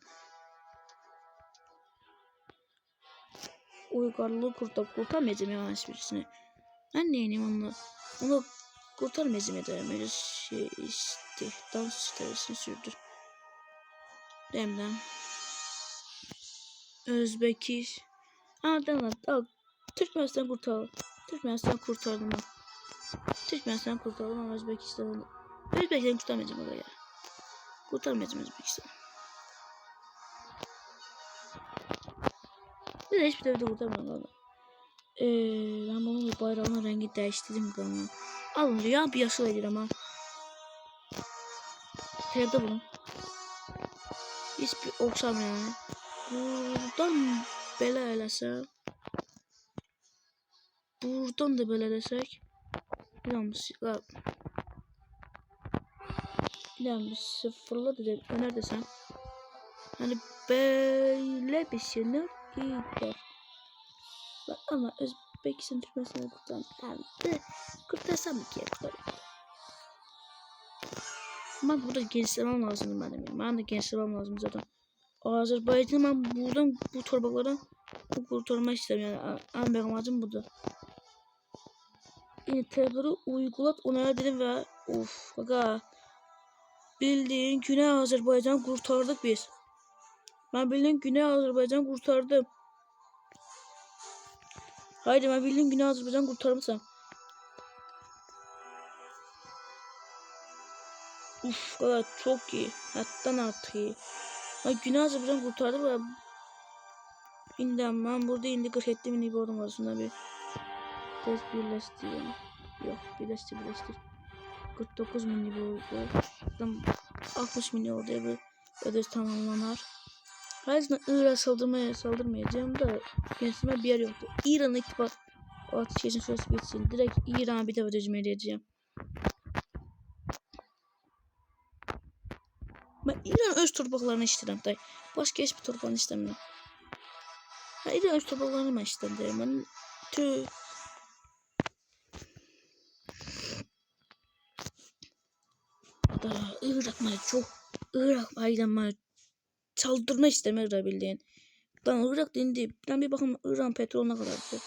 Uygarlığı kurtarmayacağım ya hiçbirisini. Ben neyim onunla? Onu kurtarmayacağım ya da böyle şey işte. Dans sitesini sürdür. Demden. Özbekistan. Al. Türkmenistan kurtardım. Türkmenistan kurtardım ama Özbekistan'ı kurtarmayacağım oraya. Kurtarmayacağım Özbekistan'ı. Bir de hiçbir devlete kurtarmadım. Ben bunun bayrağının rengi değiştirdim galiba. Alın ya bir yaşıl edir ama. Terde bulun. Hiçbir okşam yani. Buradan belə eləsəm. Buradan da belə eləsək. Bir sıfırla dedim. Neredesin? Hani böyle bir şeyler gider. Ama Özbekistan Türkmenistan'ı kurtarsam ki kurtarım. Ama burada gençlemem lazım benim. Ben de gençlemem lazım zaten. Azerbaycan ben buradan bu torbalardan kurtarmak istedim yani. En büyük amacım budur. İnterleri uygulat onlara dedim ve of aga. Bildiğin Güney Azerbaycan kurtardık biz. Ben bildiğin Güney Azerbaycan kurtardım. Haydi ben bildiğin Güney Azerbaycan kurtarmışsam. Uf kadar çok iyi. Hatta artık iyi. Ben Güney Azerbaycan kurtardım ve ben burada indi 47 bin bir adam arasında bir tez birleştireyim. Yok birleştir. 49 milyon oldu. 60 milyon oldu bir ödev tamamlanar. Her zaman Irak'a saldırmayacağım da kendisime bir yer yoktu. İran'a ittifak ateşin süresi bitsin. Direkt İran'a bir de ödecime edeceğim. Ben İran öz torpaqlarını istəyirəm day. Başqa heç bir torpağını istəmirəm. İran öz torpaqlarını mən istəyirəm. Mən Irak mənə çox aydan mənə çaldırma istəmir də bildiyin. Ben Irak indi. Ben bir bakın İran petrol ne kadardı.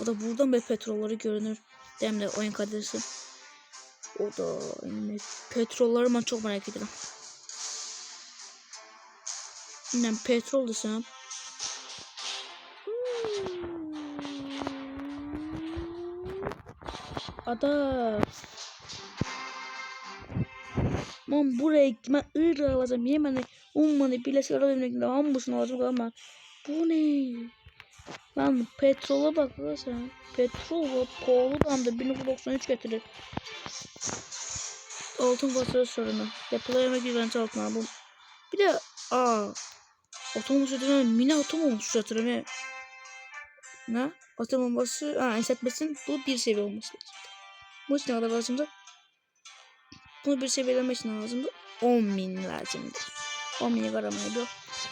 O da buradan böyle petrolları görünür. Demle oyun kadırsın. O da yani petrolları ben çok merak ediyorum. Yani petrol desem. Ada. Ben buraya gitmem. Irak alacağım. Yemen'i, Umman'ı, Birleşik Arap Emirlikleri'nde hamısını alacağım ama bu ne? Lan petrola bak lan sen. Petrol pahalı da 1993 getirir. Altın fatura sorunu. Depolayama güvence altına bu. Bir de atom oluşturuyor. Mini atom oluşturuyor. Ne? Atom olması, ensetmesin bu bir seviye olması lazım. Bu için ne kadar lazımdı? Bunu bir seviyelemek için lazımdı. 10.000 lazımdı. 10.000'i karamaydı.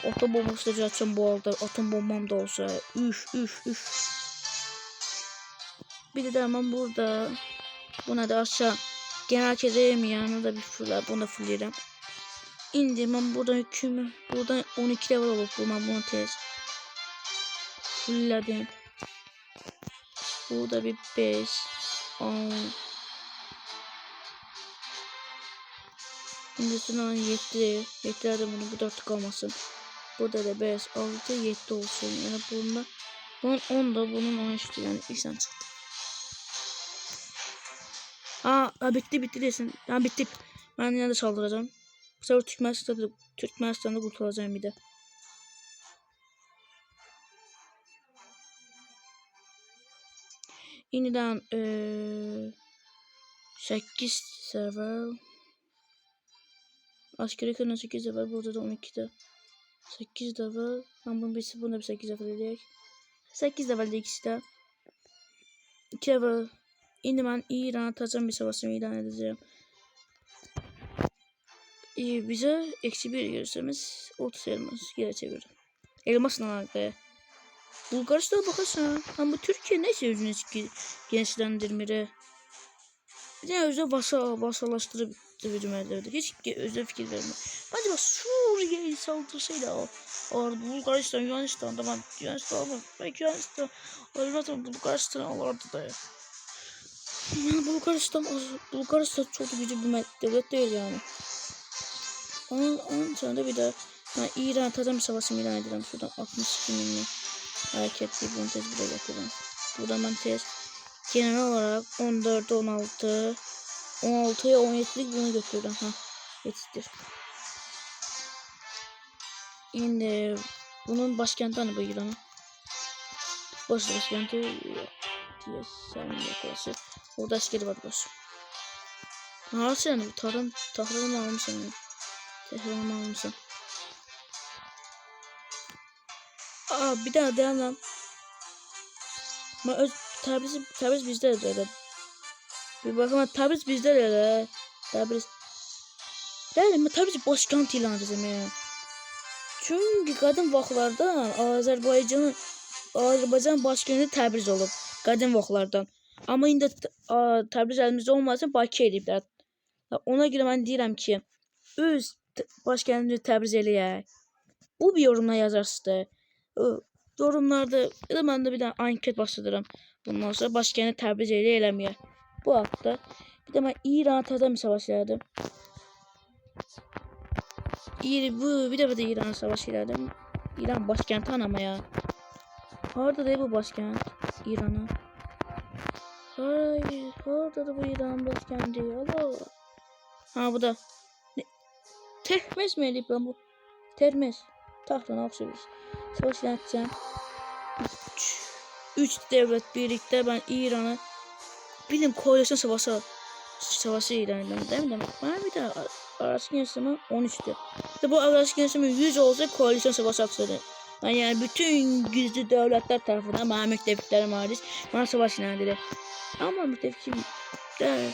Atom bombası da açacağım bu arada. Atom bombam da olsa. Üf. Bir de hemen burada. Buna da aşağı. Genel kedeyim yanına da bir fırla. Bunu da fırlayacağım. İndi ben buradan hükümü. Buradan 12 level olup ben bunu tez. Fırladım. Burada bir 5. 10. Şimdi sonra 7. 7 de bunu bu 4 kalmasın. Burada da 5, 6, 7 olsun. Yani bunun 10 da bunun 13 yani işten çıktı. Bitti desin. Bitti. Ben yine de saldıracağım. Bu sefer Türkmenistan'da kurtulacağım bir de. Yeniden 8 sefer. Askeri kanal 8 sefer. Burada da 12'de. 8 sefer. Ben bunu bir 8 sefer edeyim. 8 sefer de ikisi de. 2 sefer. Şimdi ben İran'a atacağım bir savaşımı ilan edeceğim. Bize eksi 1 görürseniz 30 elmas geri çevirin. Elmasla arkaya. Bulgaristan'a bakarsan ama Türkiye neyse yüzünü gençlendirmeye. Bir de özde vasallaştırıp yürümelerdi. Hiç özde fikir vermiyor. Bence bak Suriye'yi saldırsaydı Bulgaristan, Yunanistan'da ben Yunanistan Elbette Bulgaristan alırdı da ya. Yani Bulgaristan çok güçlü bir devlet değil yani. Onun sonunda bir de İran Tazam Savaşı'nı ilan edelim. Şuradan 60 binini hareketli bunu tezbire getirelim. Buradan ben genel olarak 14, 16, 16'ya 17'lik bunu götürdüm. Yetiştir. Şimdi bunun başkenti hani bu İran'ın. Başkenti yok. Diye sen yaklaşık. Orada askeri var boş. Nasıl yani bu Tahran'ı almışsın yani. Tehran'ı almışsın. Bir daha dayan lan. Öz Təbriz bizdə də. Bir baxma Təbriz bizdə də. Təbriz. Dəlim Təbriz başkent ilan edəcəm ya. Çünki qadim vaxtlardan Azərbaycan başkenti Təbriz olub. Qadim vaxtlardan. Amma indi Təbriz əlimizdə olmasın Bakı ediblər. Ona görə mən deyirəm ki, öz başkentini Təbriz eləyək. Bu bir yorumla yazarsınız. Yorumlarda ya da mən də bir dənə anket başladıram. Bundan sonra başkenti Təbriz eləməyə. Bu haqda. Bir də mən İran təzə savaş elədim. Bir də İran savaş elədim. İran başkenti anama ya. Harada da bu başkent İran'a? Hayır, orada da bu İran başkenti. Allah. Ha bu da. Termez mi eləyib lan bu? Termez. Taxtına oxşayır. Savaş yapacağım. 3 devlet birlikte ben İran'ı bilim koalisyon savaşı ilan ediyorum değil mi? Ben bir de araç gençliğimi 13'tü. İşte bu araç gençliğimi 100 olsa koalisyon savaşı açılır. Yani bütün güçlü devletler tarafından bana müttefiklerim hariç bana savaş ilan edilir. Ama müttefikim de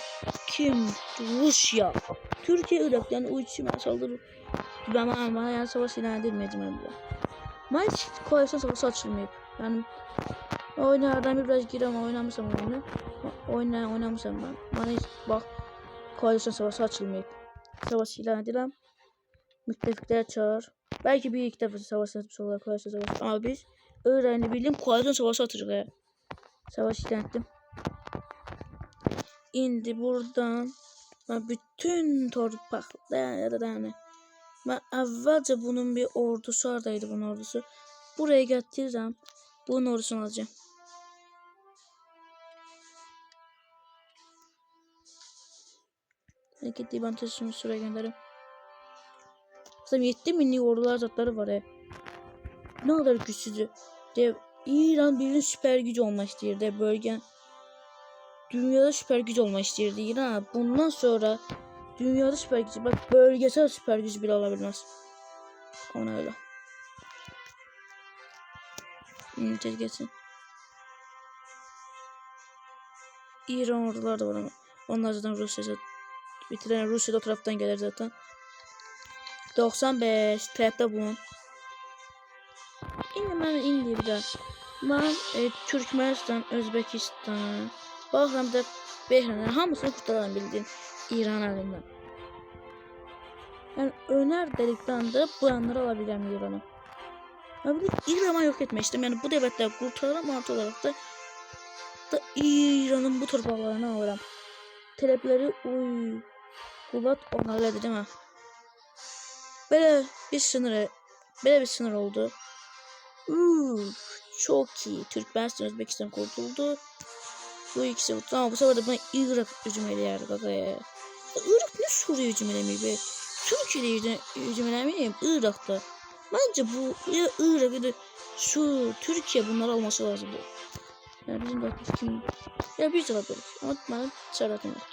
kim? Rusya. Türkiye Irak'tan o içime saldırır. Bana yani savaş ilan edilmeyeceğim. Ben hiç koalisyon savaşı açılmayıp. Yani oyunlardan biraz girem oynamışam oyunu. Oynamışam ben. Bana hiç bak koalisyon savaşı açılmayıp. Savaş ilan edilen müttefikler çağır. Belki bir iki defa savaş açmış olarak koalisyon savaşı. Ama biz öğrenci bildiğim koalisyon savaşı atacağız. Savaş ilan ettim. İndi buradan bütün torpaklar yani. Ben evvelce bunun bir ordusu oradaydı bunun ordusu. Buraya getirirsem bunun ordusunu alacağım. Hareketli ben taşımış şuraya gönderirim. Zaten 7.000'lik ordular zatları var ya. Ne kadar güçsüzü. İran birinin süper gücü olmak istiyordu bölgen. Dünyada süper güç olmak istiyordu İran. Bundan sonra dünyada süper gücü bak bölgesel süper gücü bile alabilmez. Ona öyle. Tez geçsin. İran ordular da var ama. Onlar zaten Rusya'da bitiren Rusya'da o taraftan gelir zaten. 95 tarafta bunun. İndi bir daha. Ben Türkmenistan, Özbekistan, baxıram da Behran'ın hamısını kurtaran bildiğin İran əlindən. Yani öner delikten de bu yanları alabileceğim İran'ı. İran'ı yok etmiştim. Yani bu devletleri kurtarıram artı olarak da İran'ın bu torpaqlarını alırım. Talepleri Kubat onlarladı değil mi? Böyle bir sınır oldu. Çok iyi. Türkmenistan, Özbekistan kurtuldu. Bu ikisi kurtuldu ama bu sefer de buna Irak hücum ediyor. Irak ne Suriye hücum edemiyor be? Türkiye'de hücum edemiyor. Irak'ta. Bence bu ya Irak ya da şu Türkiye bunları alması lazım. Yani bizim de kim? Ya biz de alabiliriz. Ama bana servetim yoktu.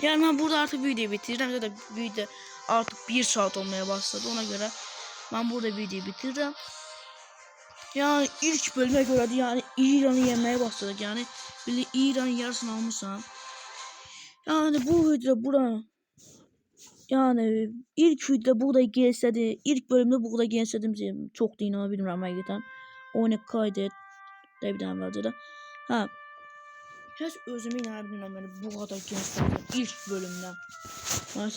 Yani ben burada artık videoyu bitireceğim. Zaten video artık 1 saat olmaya başladı. Ona göre ben burada videoyu bitireceğim. Yani ilk bölüme göre de yani İran'ı yemeye başladık. Yani böyle İran'ın yarısını almışsam. Yani bu video bura. Yani ilk videoda burada gelseydi, ilk bölümde burada gelseydim çok da inanabilirim həqiqətən. Onu kaydet. De bir tane vardı da. Ha. Heç özümü inanabilirim yani bu kadar gelseydim ilk bölümden. Yani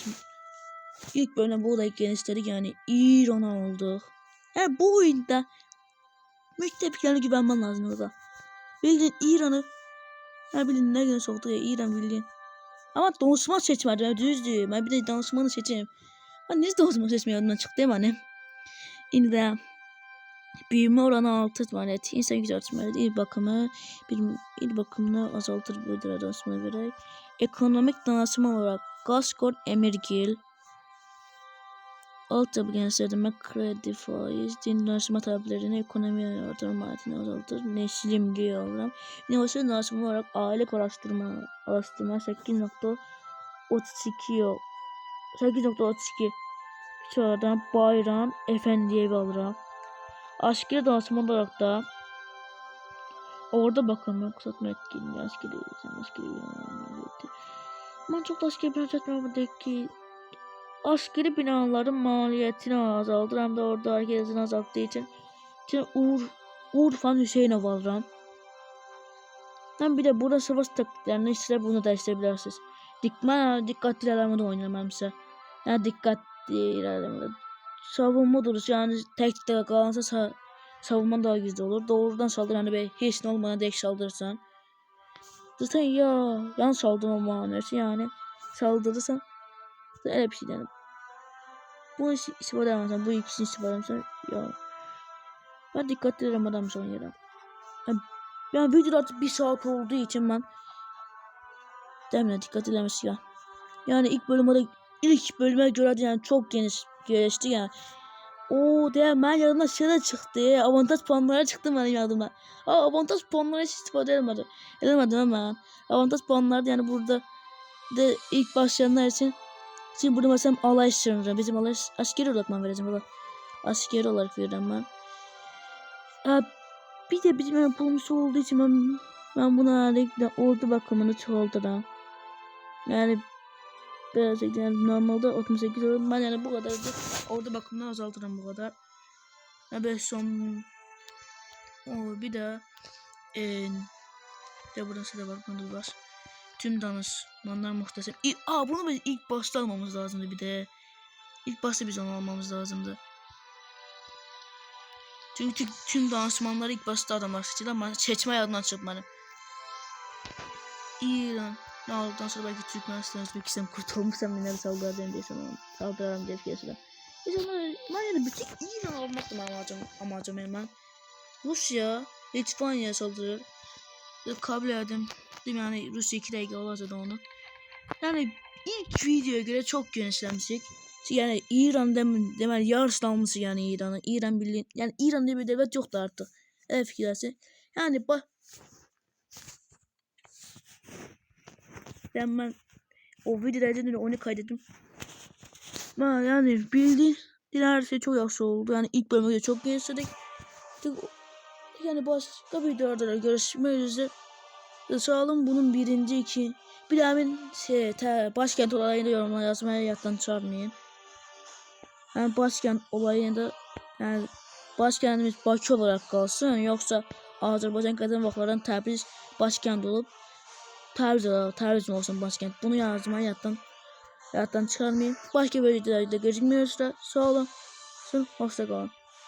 ilk bölümde burada gelseydik yani İran'ı aldık. Yani bu oyunda müttefiklerine güvenmen lazım orada. Bildiğin İran'ı bildiğin ne gün soktu ya İran bildiğin. Ama danışman seçmedim düzdür. Ben bir de danışmanı seçeyim. Ben niye danışman seçmiyordum çıktı değil mi annem? Yine de büyüme oranı 6 var. İnsan güzel atmalı. İl bakımını azaltır bu danışmana göre. Ekonomik danışman olarak Gaskor Emirgil. Alt tabi gençlerden kredi faiz, din danışma tabilerini ekonomi artırma azaltır. Neşlimliği alırım. Üniversite danışma olarak aile araştırma 8.32 8.32 Sonradan Bayram Efendi'ye alıram. Askeri danışman olarak da orada bakalım kısaltma etkinliği askeri ben çok da askeri bina çatmamdaki askeri binaların maliyetini azaldır hem de orada hareket hızını azalttığı için Urfan Hüseyinov alıram. Hem bir de burada savaş taktiklerini işte bunu da isteyebilirsiniz. Dikkatli ilerlemede oynarım hemse. Yani dikkatli ilerlemede. Savunma durusu yani taktikte kalansa savunma daha güçlü olur. Doğrudan saldır hani be hiç ne olmadan direkt saldırırsan. Zaten ya yan saldırma manası yani saldırırsan öyle bir şey yani. Bu istifade edemezsen bu ikisini istifade edemezsen ya. Ben dikkatli ilerlemeden oynarım. Yani video artık 1 saat olduğu için ben demine dikkat edemez ya. Yani ilk bölüme göre yani çok geniş gelişti yani. O değer ben yanımda şöyle çıktı. Avantaj puanlara çıktı benim yanımda. Avantaj puanlara hiç istifade edemedim. Hemen. Avantaj puanları yani burada de ilk başlayanlar için. Şimdi burada mesela alay sınırı. Bizim alay askeri olarak ben vereceğim. Burada. Askeri olarak vereceğim ben. Bir de bizim yapılmış olduğu için ben buna özellikle ordu bakımını çoğaltıram. Yani biraz yani normalde 68 olur. Ben yani bu kadar da ordu bakımını azaltırım bu kadar. Ve son bir de de burası da var, bunu var. Tüm danışmanlar muhteşem. Bunu biz ilk başta almamız lazımdı bir de. İlk başta biz onu almamız lazımdı. Çünkü tüm danışmanları ilk başta adamlar seçildi ama seçme yardımdan çıkıp benim. İran. Ne aldıktan sonra belki Türkmenistan, Özbekistan kurtulmuşsam yine saldıracağım diye sanırım. Saldırarım diye fikirlerim. Ben yani bütün İran almaktım amacım hemen. Rusya, Litvanya saldırır. Kabul edin. Yani Rusya 2 dakika olacak onu. Yani ilk videoya göre çok genişlemiştik. Yani İran demel yarısını almışı yani İran'ı. İran birliği yani İran diye bir devlet yoktu artık. Evet fikirlerse. Yani ben o videoda onu kaydettim. Yani bildiğin her şey çok yaxşı oldu. Yani ilk bölümde çok genişledik. Yani başka videolarda görüşmek üzere. Sağ olun bunun birinci iki. Bir daha başkent olayını yorumlara yazmaya yattan çağırmayın. Yani başkent olayında yani başkentimiz Bakü olarak kalsın yoksa Azerbaycan kadın vaklardan Təbriz başkent olup Təbriz mi olsun başkent. Bunu yazmaya yattan çıkarmayın. Başka bir videolarda görüşmek üzere. Sağ olun. Hoşça kalın.